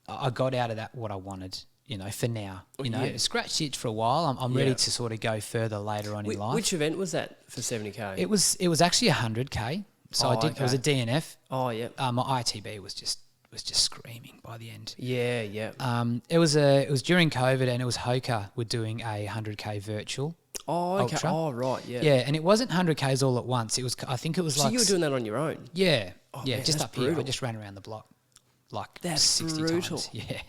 I got out of that what I wanted. For now, scratch the itch for a while. I'm ready to sort of go further later on in life. Which event was that for 70K? It was actually 100K. So I did. Okay. It was a DNF. Oh yeah. My ITB was just screaming by the end. Yeah, yeah. It was during COVID, and it was Hoka were doing a 100K virtual. Oh, okay. Ultra. Oh, right. Yeah. Yeah, and it wasn't 100Ks all at once. It was. I think it was So you were doing that on your own? Yeah. Oh, yeah. Man, just up brutal. here. I just ran around the block like that's 60 brutal. times. Yeah.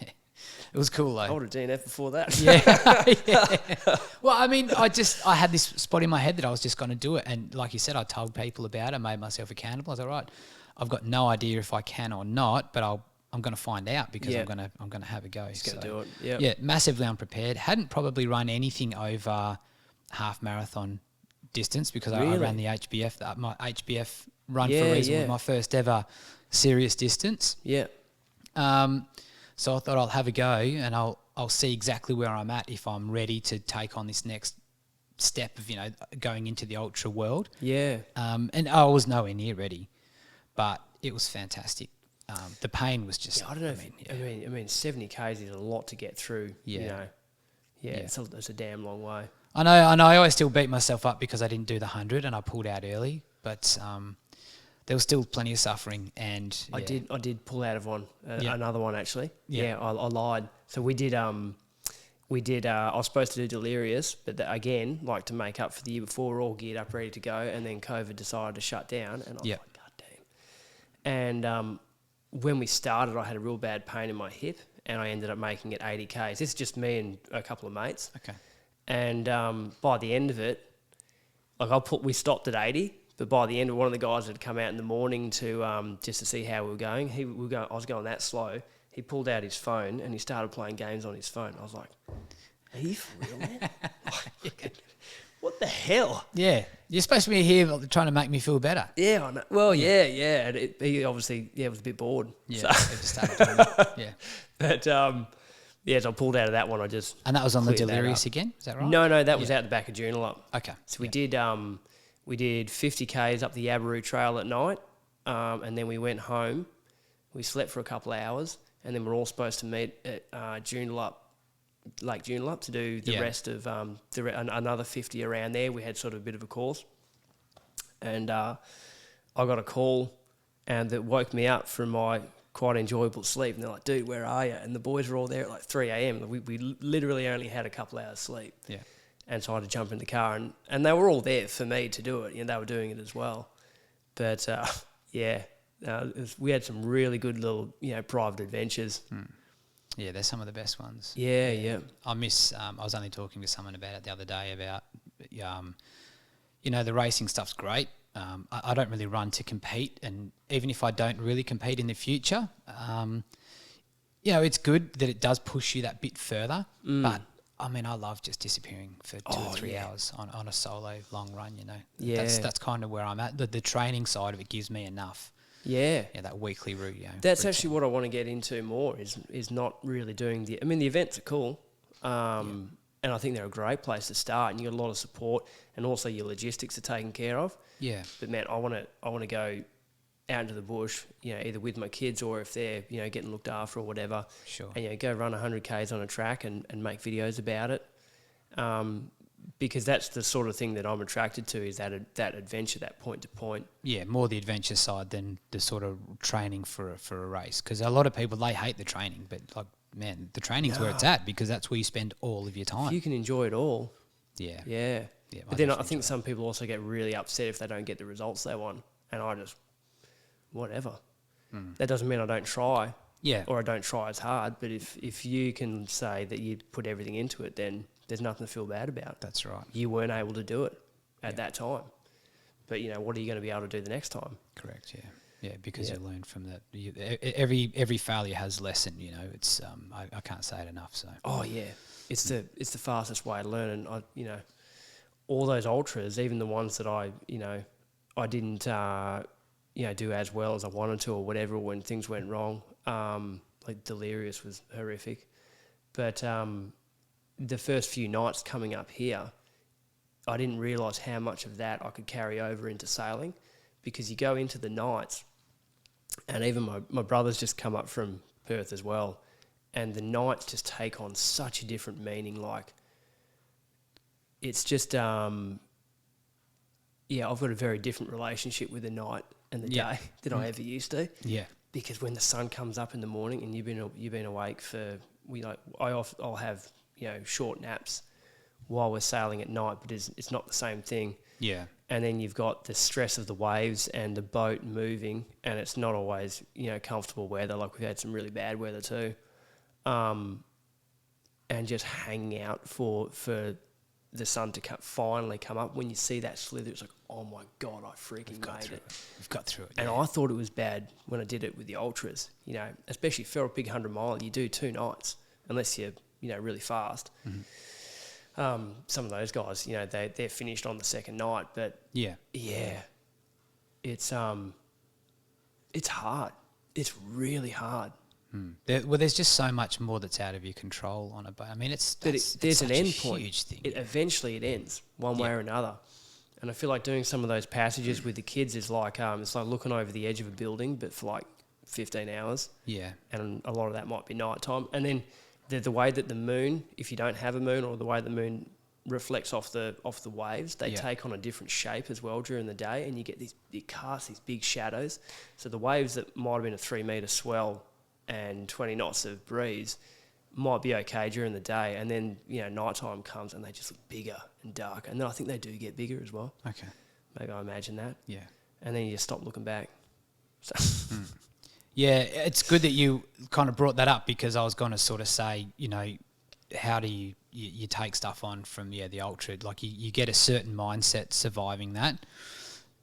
It was cool though. I would have DNF before that. Yeah. Well, I mean, I had this spot in my head that I was just going to do it, and like you said, I told people about it, made myself accountable. I was like, right, I've got no idea if I can or not, but I'm going to find out because I'm going to have a go. Just going to do it. Yeah. Yeah. Massively unprepared. Hadn't probably run anything over half marathon distance because I ran the HBF. My HBF run for a reason was my first ever serious distance. Yeah. So I thought I'll have a go, and I'll see exactly where I'm at if I'm ready to take on this next step of going into the ultra world. Yeah. And I was nowhere near ready, but it was fantastic. The pain was just. Yeah, I don't know. I mean, 70 Ks is a lot to get through. Yeah. It's a damn long way. I know. I always still beat myself up because I didn't do the 100 and I pulled out early, but there was still plenty of suffering, and I did pull out of another one actually. Yeah, I lied. So we did. I was supposed to do Delirious, but again, like to make up for the year before, we're all geared up, ready to go, and then COVID decided to shut down, and I was like, God damn. And when we started, I had a real bad pain in my hip, and I ended up making it 80 Ks. This is just me and a couple of mates. Okay. And by the end of it, we stopped at 80. But by the end, one of the guys had come out in the morning to just to see how we were going. I was going that slow. He pulled out his phone and he started playing games on his phone. I was like, "Are you for real, man? What the hell?" Yeah, you're supposed to be here trying to make me feel better. Yeah, I know. Well, yeah. And he obviously was a bit bored. Yeah, so. Just started doing that. Yeah, but so I pulled out of that one. And that was on the Delirious again. Is that right? No, that was out the back of Joondalup. Okay, so we did. We did 50 Ks up the Yabaroo Trail at night, and then we went home. We slept for a couple of hours, and then we're all supposed to meet at Lake Joondalup to do the rest of another 50 around there. We had sort of a bit of a course, and I got a call, and that woke me up from my quite enjoyable sleep. And they're like, "Dude, where are you?" And the boys were all there at like 3 a.m. We literally only had a couple hours sleep. Yeah. And so I had to jump in the car, and they were all there for me to do it. You know, they were doing it as well. But we had some really good little, private adventures. Yeah, they're some of the best ones. Yeah. I miss. I was only talking to someone about it the other day about, the racing stuff's great. I don't really run to compete, and even if I don't really compete in the future, it's good that it does push you that bit further. But I mean, I love just disappearing for 2 or 3 hours on a solo long run. Yeah, that's kind of where I'm at. The training side of it gives me enough. Yeah, that weekly route. That's actually what I want to get into more. Is not really doing the. I mean, the events are cool, and I think they're a great place to start. And you got a lot of support, and also your logistics are taken care of. Yeah. But man, I want to go out into the bush, either with my kids or if they're, getting looked after or whatever. Sure. And, go run 100 Ks on a track and make videos about it. Because that's the sort of thing that I'm attracted to, is that adventure, that point to point. Yeah, more the adventure side than the sort of training for a race. Because a lot of people, they hate the training, but like, man, the training's where it's at, because that's where you spend all of your time. If you can enjoy it all. Yeah. Yeah. But then I think some people also get really upset if they don't get the results they want. And I just, whatever. That doesn't mean I don't try. Yeah. Or I don't try as hard. But if you can say that you put everything into it, then there's nothing to feel bad about. That's right. You weren't able to do it at that time. But, what are you going to be able to do the next time? Correct, yeah. Yeah, because you learn from that. Every failure has lesson, It's I can't say it enough. So. Oh, yeah. It's the fastest way to learn. And, all those ultras, even the ones that I didn't, do as well as I wanted to or whatever, when things went wrong. Like Delirious was horrific. But the first few nights coming up here, I didn't realise how much of that I could carry over into sailing, because you go into the nights, and even my brother's just come up from Perth as well, and the nights just take on such a different meaning. Like, it's just, I've got a very different relationship with the night and the day than I ever used to. Yeah. Because when the sun comes up in the morning and you've been awake for, I'll have, short naps while we're sailing at night, but it's not the same thing. Yeah. And then you've got the stress of the waves and the boat moving, and it's not always, comfortable weather. Like, we've had some really bad weather too. And just hanging out for the sun to finally come up. When you see that slither, it's like, oh my God, I freaking made it. We've got through it. And I thought it was bad when I did it with the ultras, especially for a big 100 mile, you do 2 nights, unless you're, really fast. Mm-hmm. Some of those guys, they're finished on the second night, but it's hard. It's really hard. There's just so much more that's out of your control on a boat. I mean, there's an end point. Huge thing. Eventually it ends one way or another. And I feel like doing some of those passages with the kids is like, it's like looking over the edge of a building, but for like 15 hours. Yeah. And a lot of that might be nighttime. And then the way that the moon, if you don't have a moon, or the way the moon reflects off the waves, they take on a different shape as well during the day, and you get these big casts, these big shadows. So the waves that might have been a 3 metre swell and 20 knots of breeze might be okay during the day, and then nighttime comes and they just look bigger and darker, and then I think they do get bigger as well. Okay, maybe I imagine that. Yeah, and then you just stop looking back. So. Yeah, it's good that you kind of brought that up, because I was going to sort of say, how do you take stuff on from the ultra? Like, you get a certain mindset surviving that,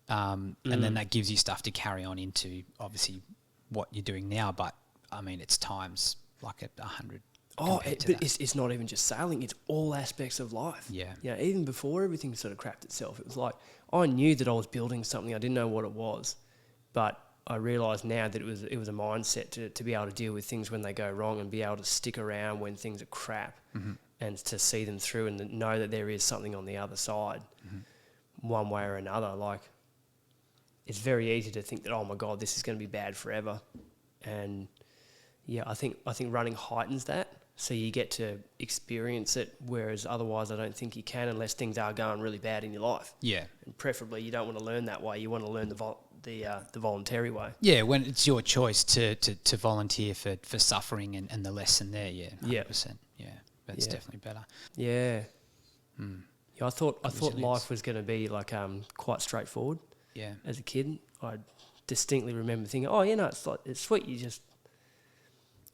and then that gives you stuff to carry on into obviously what you're doing now. But I mean, it's times like 100. It's not even just sailing; it's all aspects of life. Yeah. Even before everything sort of crapped itself, it was like I knew that I was building something. I didn't know what it was, but I realised now that it was a mindset to be able to deal with things when they go wrong, and be able to stick around when things are crap, and to see them through, and know that there is something on the other side. one way or another. Like, it's very easy to think that, oh my God, this is going to be bad forever. And yeah, I think running heightens that. So you get to experience it, whereas otherwise I don't think you can unless things are going really bad in your life. Yeah. And preferably you don't want to learn that way. You want to learn the voluntary way. Yeah, when it's your choice to volunteer for suffering and the lesson there, 100%. Yeah, that's definitely better. Yeah. Yeah, I thought life was going to be like quite straightforward. Yeah. As a kid, I distinctly remember thinking, oh, it's sweet. You just,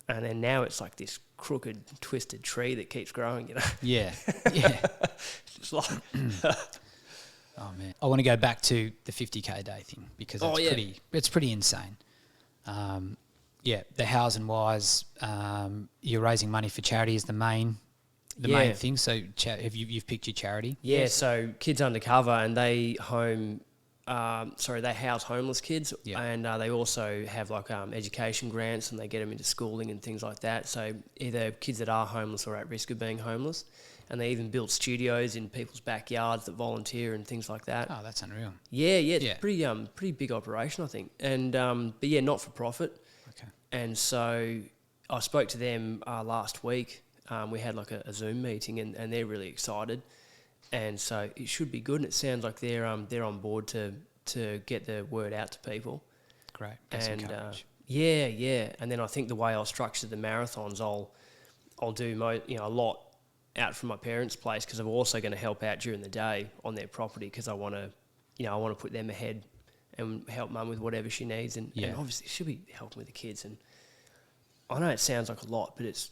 and then now it's like this crooked, twisted tree that keeps growing. Yeah. Yeah. It's like. Oh man, I want to go back to the 50K a day thing because it's pretty insane. The housing wise, you're raising money for charity is the main thing. So you've picked your charity? Yeah, so Kids Undercover, and they house homeless kids, and they also have like education grants, and they get them into schooling and things like that. So either kids that are homeless or at risk of being homeless. And they even build studios in people's backyards that volunteer and things like that. Oh, that's unreal. Yeah, it's pretty big operation, I think. And but yeah, not for profit. Okay. And so I spoke to them last week. We had like a Zoom meeting, and they're really excited. And so it should be good. And it sounds like they're on board to get the word out to people. Great. And yeah. And then I think the way I'll structure the marathons, I'll do a lot out from my parents' place, because I'm also going to help out during the day on their property, because I want to put them ahead and help Mum with whatever she needs, and obviously she'll be helping with the kids. And I know it sounds like a lot, but it's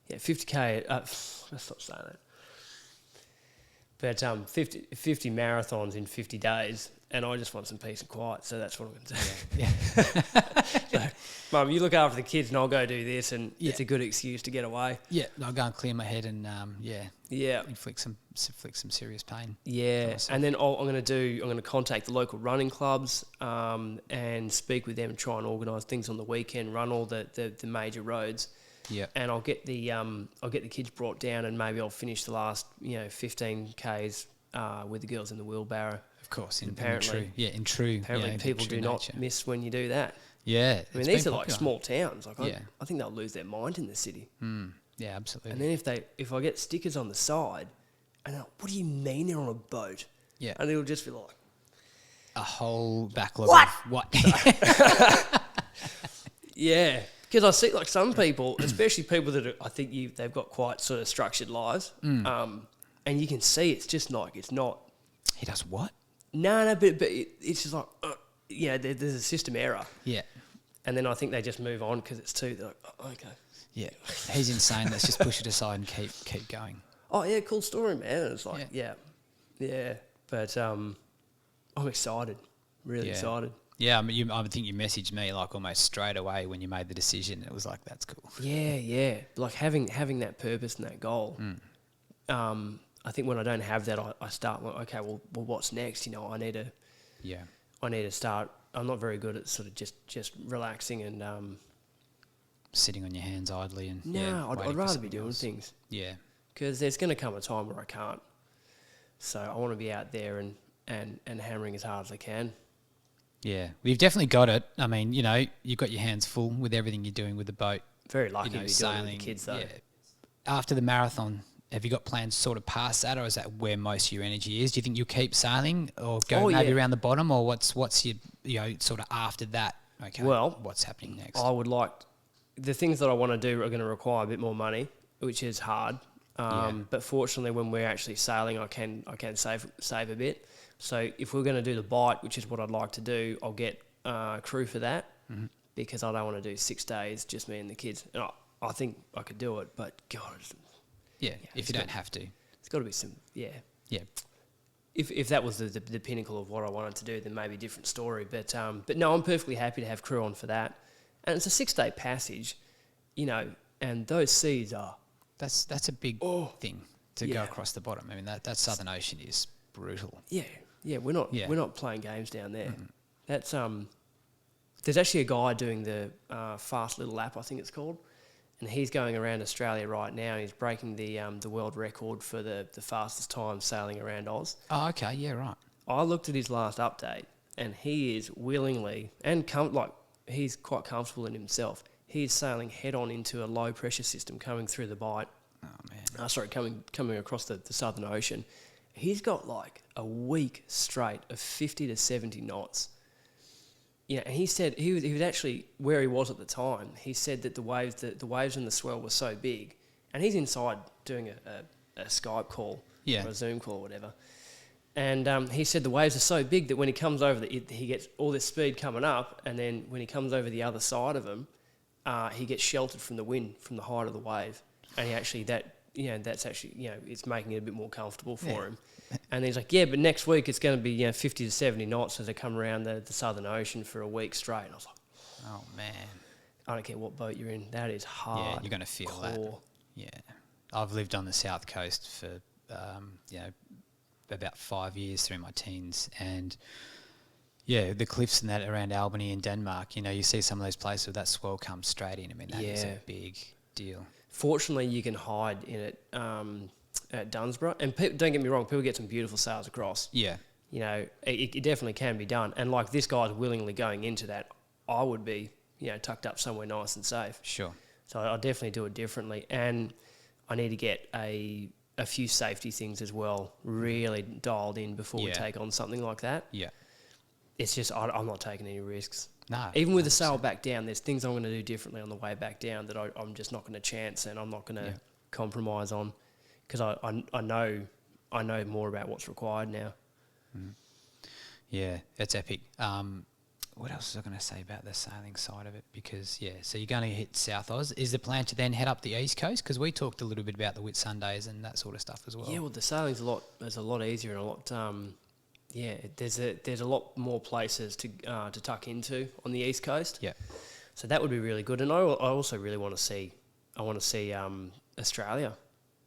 50K. Let's stop saying that. But 50 marathons in 50 days, and I just want some peace and quiet, so that's what I'm going to do. Yeah. So, Mum, you look after the kids and I'll go do this, and it's a good excuse to get away. Yeah, I'll go and clear my head and inflict some serious pain. Yeah, and then I'm going to contact the local running clubs and speak with them and try and organise things on the weekend, run all the major roads. Yeah, and I'll get the kids brought down, and maybe I'll finish the last 15 Ks with the girls in the wheelbarrow. Of course, apparently people do not miss when you do that. Yeah, I mean these are like small towns. Like I think they'll lose their mind in the city. Yeah, absolutely. And then if I get stickers on the side, and what do you mean they're on a boat? Yeah, and it'll just be like a whole backlog. What? Yeah. Because I see like some people, especially people that I think they've got quite sort of structured lives, and you can see it's just like it's not. He does what? No, but it's just like there's a system error. Yeah, and then I think they just move on because it's too. They're like, oh, okay. Yeah, he's insane. Let's just push it aside and keep going. Oh yeah, cool story, man. And it's like yeah, but I'm excited, really excited. Yeah, I think you messaged me like almost straight away when you made the decision. It was like, that's cool. Yeah. Like having that purpose and that goal. I think when I don't have that, I start like, okay, well, what's next? I need to start. I'm not very good at sort of just relaxing and sitting on your hands idly and I'd rather be doing things. Yeah, because there's going to come a time where I can't. So I want to be out there and hammering as hard as I can. Yeah, we've definitely got it. I mean, you've got your hands full with everything you're doing with the boat. Very lucky to be doing it with the kids, though. Yeah. After the marathon, have you got plans sort of past that, or is that where most of your energy is? Do you think you'll keep sailing or go around the bottom, or what's your sort of after that? Okay, well, what's happening next? I would like the things that I want to do are going to require a bit more money, which is hard. But fortunately, when we're actually sailing, I can save a bit. So if we're going to do the bite, which is what I'd like to do, I'll get crew for that because I don't want to do 6 days, just me and the kids. And I think I could do it, but God. If you don't have to. It's got to be some, Yeah. If that was the pinnacle of what I wanted to do, then maybe a different story. But no, I'm perfectly happy to have crew on for that. And it's a 6-day passage, and those seas are... That's a big thing to go across the bottom. I mean, that Southern Ocean is brutal. Yeah, we're not playing games down there. That's there's actually a guy doing the Fast Little Lap, I think it's called, and he's going around Australia right now. And he's breaking the world record for the fastest time sailing around Oz. Oh, okay, yeah, right. I looked at his last update, and he is willingly and he's quite comfortable in himself. He is sailing head on into a low pressure system coming through the Bight. Oh man! Coming across the Southern Ocean. He's got like a week straight of 50 to 70 knots. Yeah, and he said he was actually where he was at the time. He said that the waves and the swell were so big, and he's inside doing a Skype call or a Zoom call or whatever. And he said the waves are so big that when he comes over, he gets all this speed coming up, and then when he comes over the other side of them, he gets sheltered from the wind, from the height of the wave, and that's actually it's making it a bit more comfortable for him. And he's like, yeah, but next week it's going to be 50 to 70 knots as they come around the Southern Ocean for a week straight. And I was like, oh man, I don't care what boat you're in, that is hard. Yeah, you're going to feel that. Yeah, I've lived on the south coast for about 5 years through my teens, and the cliffs and that around Albany and Denmark, you see some of those places where that swell comes straight in. I mean, that is a big deal. Fortunately, you can hide in it at Dunsborough, and don't get me wrong, people get some beautiful sails across. Yeah, it definitely can be done, and like this guy's willingly going into that. I would be tucked up somewhere nice and safe. Sure. So I'll definitely do it differently, and I need to get a few safety things as well really dialed in before we take on something like that. Yeah. It's just I'm not taking any risks. No. Even with the sail back down, there's things I'm going to do differently on the way back down that I'm just not going to chance, and I'm not going to compromise on, because I know more about what's required now. Mm. Yeah, it's epic. What else was I going to say about the sailing side of it? Because, so you're going to hit South Oz. Is the plan to then head up the East Coast? Because we talked a little bit about the Whitsundays and that sort of stuff as well. Yeah, well, the sailing's a lot easier and a lot... there's a lot more places to tuck into on the East Coast. Yeah. So that would be really good. And I also really want to see... Australia.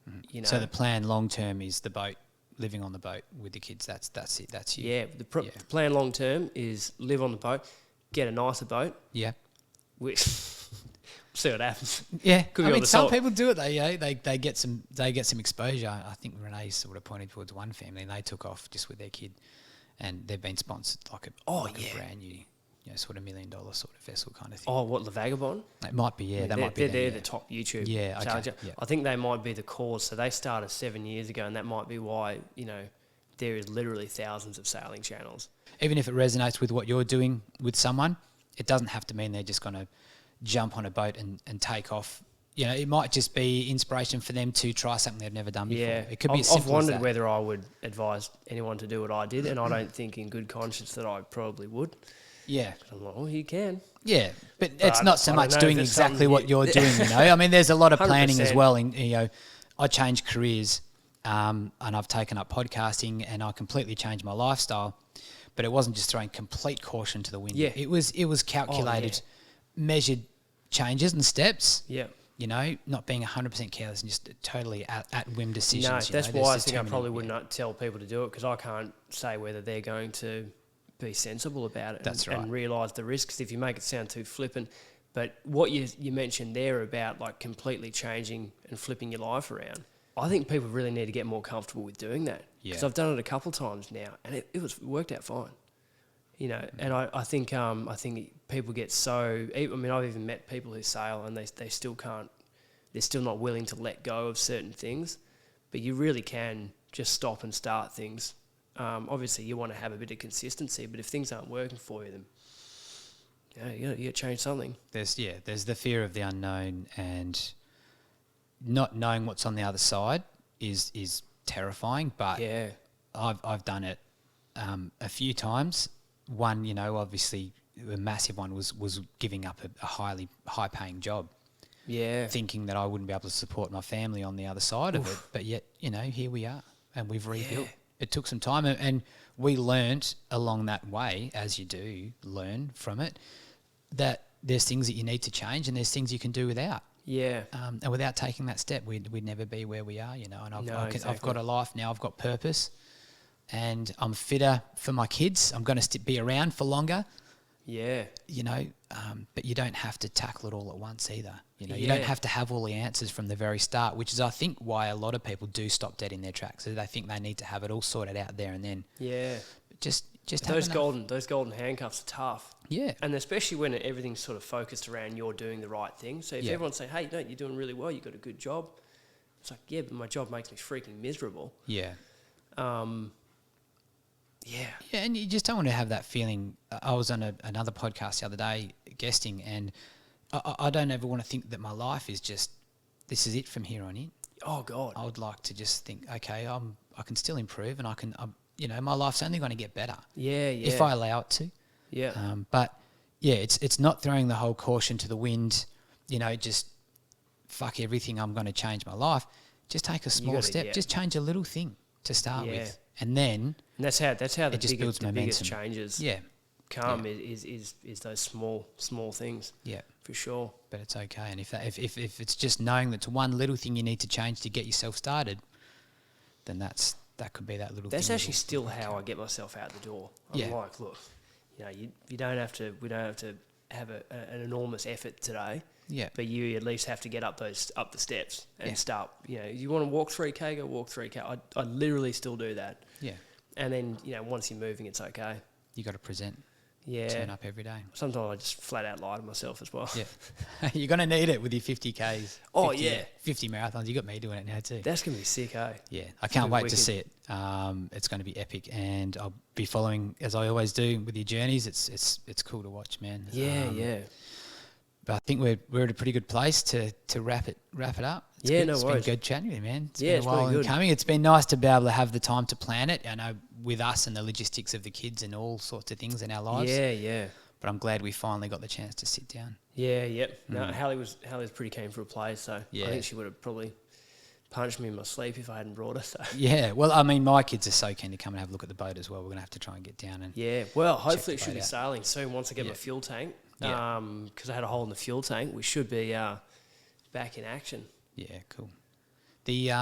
Mm. So the plan long term is the boat, living on the boat with the kids. That's it. That's you. Yeah. The plan long term is live on the boat, get a nicer boat. Yeah. Which see what happens. Yeah. Some people do it. They get some exposure. I think Renee sort of pointed towards one family, and they took off just with their kid, and they've been sponsored like a brand new, sort of $1 million sort of vessel kind of thing. Oh, what, the Vagabond? It might be, yeah. They're the top YouTube. Yeah, okay. Yeah. I think they might be the cause. So they started 7 years ago, and that might be why, there is literally thousands of sailing channels. Even if it resonates with what you're doing with someone, it doesn't have to mean they're just going to jump on a boat and take off. It might just be inspiration for them to try something they've never done before. Yeah. It could be as simple I've wondered as that. whether I would advise anyone to do what I did, and I don't think in good conscience that I probably would. Yeah. I'm like, you can. Yeah, but it's not so much doing exactly what you're doing, I mean, there's a lot of planning 100%. As well. I changed careers and I've taken up podcasting, and I completely changed my lifestyle, but it wasn't just throwing complete caution to the wind. Yeah. It was calculated, measured changes and steps. Yeah. Not being 100% careless and just totally at whim decisions. No, that's why I think I probably would not tell people to do it, because I can't say whether they're going to be sensible about it. That's right. And realise the risks if you make it sound too flippant. But what you mentioned there about like completely changing and flipping your life around, I think people really need to get more comfortable with doing that. Because I've done it a couple of times now, and it worked out fine. And I think people get so... I mean, I've even met people who sail and they still can't... They're still not willing to let go of certain things. But you really can just stop and start things. Obviously, you want to have a bit of consistency, but if things aren't working for you, then you got to change something. There's the fear of the unknown, and not knowing what's on the other side is terrifying. But I've done it a few times. One, obviously, a massive one was giving up a high paying job. Yeah, thinking that I wouldn't be able to support my family on the other side of it, but yet here we are, and we've rebuilt. Yeah. It took some time, and we learnt along that way, as you do learn from it, that there's things that you need to change and there's things you can do without. Yeah. And without taking that step, we'd never be where we are, And I've got a life now, I've got purpose, and I'm fitter for my kids. I'm going to be around for longer. Yeah. But you don't have to tackle it all at once either. You don't have to have all the answers from the very start, which is, I think, why a lot of people do stop dead in their tracks. So they think they need to have it all sorted out there and then. Yeah. just those golden handcuffs are tough. Yeah. And especially when everything's sort of focused around you're doing the right thing. So if everyone's saying, hey, no, you're doing really well, you've got a good job. It's like, yeah, but my job makes me freaking miserable. Yeah. Yeah, and you just don't want to have that feeling. I was on another podcast the other day guesting, and I don't ever want to think that my life is just, this is it from here on in. Oh, God. I would like to just think, okay, I can still improve, and I can, my life's only going to get better. Yeah. If I allow it to. Yeah. But, yeah, it's not throwing the whole caution to the wind, just fuck everything, I'm going to change my life. Just take a small step. Just change a little thing to start with. And then... And that's how the biggest changes come is those small things. Yeah. For sure. But it's okay. And if it's just knowing that's one little thing you need to change to get yourself started, then that could be that little thing. That's actually still how I get myself out the door. I'm like, look, you don't have to, we don't have to have an enormous effort today. Yeah. But you at least have to get up the steps and start. You want to walk 3K, go walk 3K. I literally still do that. Yeah. And then, once you're moving, it's okay. You got to present. Yeah. Turn up every day. Sometimes I just flat out lie to myself as well. Yeah. You're going to need it with your 50Ks. 50 marathons. You got me doing it now too. That's going to be sick, eh? Yeah. I can't wait to see it. It's going to be epic, and I'll be following, as I always do, with your journeys. It's cool to watch, man. Yeah. But I think we're at a pretty good place to wrap it up. It's no worries. It's been good chatting with you, man. It's been a while in coming. It's been nice to be able to have the time to plan it. I know with us and the logistics of the kids and all sorts of things in our lives. Yeah. But I'm glad we finally got the chance to sit down. Yeah. No, Hallie was pretty keen for a play, so I think she would have probably punched me in my sleep if I hadn't brought her. So. Yeah, well, I mean, my kids are so keen to come and have a look at the boat as well. We're going to have to try and get down and hopefully it should be sailing soon once I get my fuel tank. Because I had a hole in the fuel tank, we should be back in action. Yeah, cool. The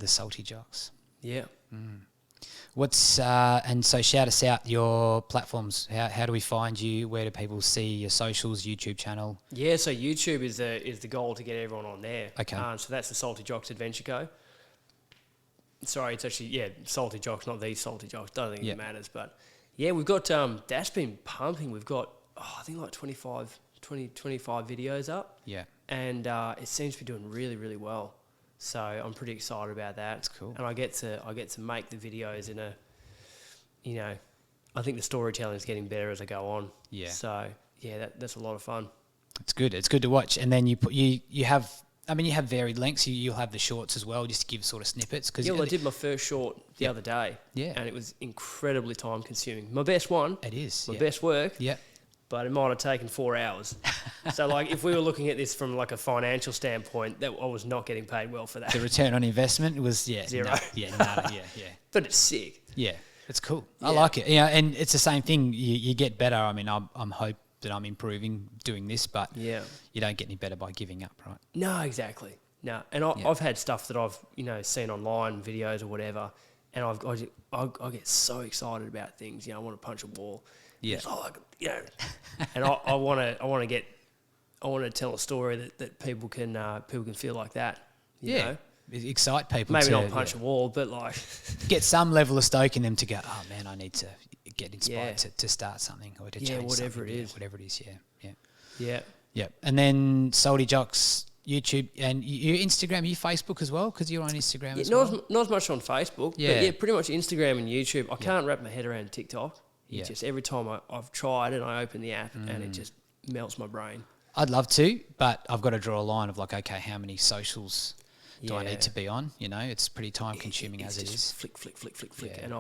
Salty Jocks. Yeah. What's and so shout us out your platforms. How do we find you? Where do people see your socials, YouTube channel? Yeah, so YouTube is the goal to get everyone on there. Okay. So that's the Salty Jocks Adventure Co. Sorry, it's actually Salty Jocks, not the Salty Jocks. Don't think it matters, but we've got that's been pumping. We've got I think like 25 videos up. Yeah. And it seems to be doing really, really well. So I'm pretty excited about that. That's cool. And I get to make the videos in a, I think the storytelling is getting better as I go on. Yeah. So that's a lot of fun. It's good. It's good to watch. And then you have varied lengths. You'll have the shorts as well, just to give sort of snippets. I did my first short the other day. Yeah. And it was incredibly time consuming. My best one. It is. My best work. Yeah. But it might have taken 4 hours. So, if we were looking at this from, a financial standpoint, that I was not getting paid well for that. The return on investment was, zero. Nada, But it's sick. Yeah, it's cool. Yeah. I like it. Yeah, and it's the same thing. You get better. I mean, I'm hope that I'm improving doing this, but you don't get any better by giving up, right? No, exactly. No, and I've had stuff that I've, seen online, videos or whatever, and I get so excited about things. I want to punch a wall. Yeah. And I want to tell a story that people can feel like that. You know? Excite people. Maybe not punch a wall, but get some level of stoke in them to go. Oh man, I need to get inspired to start something or to change whatever something. It is. Whatever it is. Yeah. And then Salty Jocks YouTube and your Instagram, your Facebook as well, because you're on Instagram as well. Not as much on Facebook. Yeah. But pretty much Instagram and YouTube. I can't wrap my head around TikTok. It's just every time I've tried and I open the app and it just melts my brain. I'd love to, but I've got to draw a line of okay, how many socials do I need to be on? It's pretty time consuming as it is. Flick. And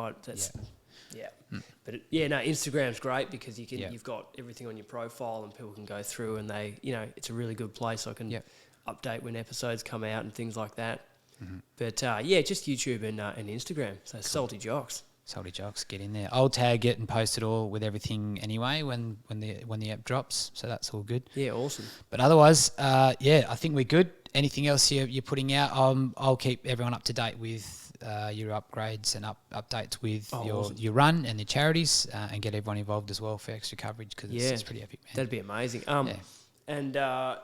But Instagram's great because you've got everything on your profile and people can go through and they, it's a really good place. I can update when episodes come out and things like that. Mm-hmm. But just YouTube and Instagram. So cool. Salty Jocks. Salty Jocks, get in there. I'll tag it and post it all with everything anyway when the app drops. So that's all good. Yeah, awesome. But otherwise, I think we're good. Anything else you're putting out? I'll keep everyone up to date with your upgrades and updates with your run and your charities, and get everyone involved as well for extra coverage because it's pretty epic, man. That'd be amazing. And the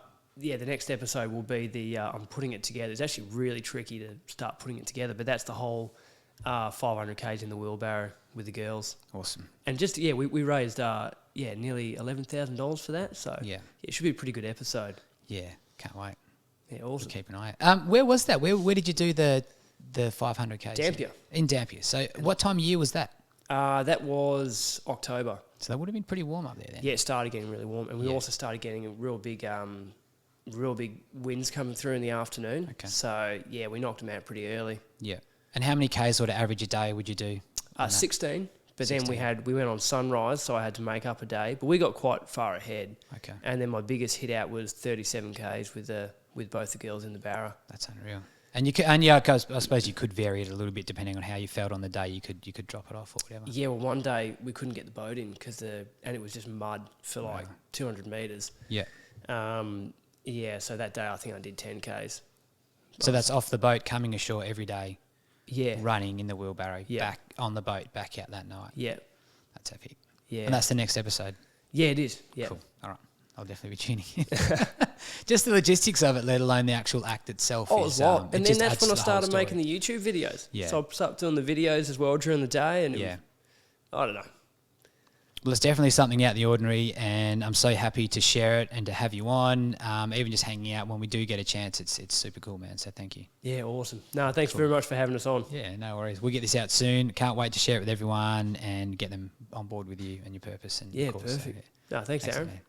next episode will be I'm putting it together. It's actually really tricky to start putting it together, but that's the whole 500 k's in the wheelbarrow with the girls. Awesome. And just, we raised, nearly $11,000 for that. So Yeah. It should be a pretty good episode. Yeah, can't wait. Yeah, awesome. We'll keep an eye out. Where was that? Where did you do the 500 k's? Dampier. In Dampier. So what time of year was that? That was October. So that would have been pretty warm up there then. Yeah, it started getting really warm. And we also started getting a real big winds coming through in the afternoon. Okay. So, we knocked them out pretty early. Yeah. And how many k's sort of average a day would you do? 16. But 16. then we went on sunrise, so I had to make up a day. But we got quite far ahead. Okay. And then my biggest hit out was 37 k's with both the girls in the barra. That's unreal. And I suppose you could vary it a little bit depending on how you felt on the day. You could drop it off or whatever. Yeah, well, one day we couldn't get the boat in and it was just mud for like 200 metres. Yeah. So that day I think I did 10 k's. So that's off the boat, coming ashore every day. Yeah. Running in the wheelbarrow, back on the boat, back out that night. Yeah. That's epic. Yeah. And that's the next episode. Yeah, it is. Yeah. Cool. All right. I'll definitely be tuning in. Just the logistics of it, let alone the actual act itself. Oh, it's lot. And then that's when I the started making the YouTube videos. Yeah. So I started doing the videos as well during the day. And I don't know. Well, it's definitely something out of the ordinary, and I'm so happy to share it and to have you on. Even just hanging out when we do get a chance, it's super cool, man. So thank you. Yeah, awesome. No, thanks very much for having us on. Yeah, no worries. We'll get this out soon. Can't wait to share it with everyone and get them on board with you and your purpose. And perfect. No, thanks Aaron. Man.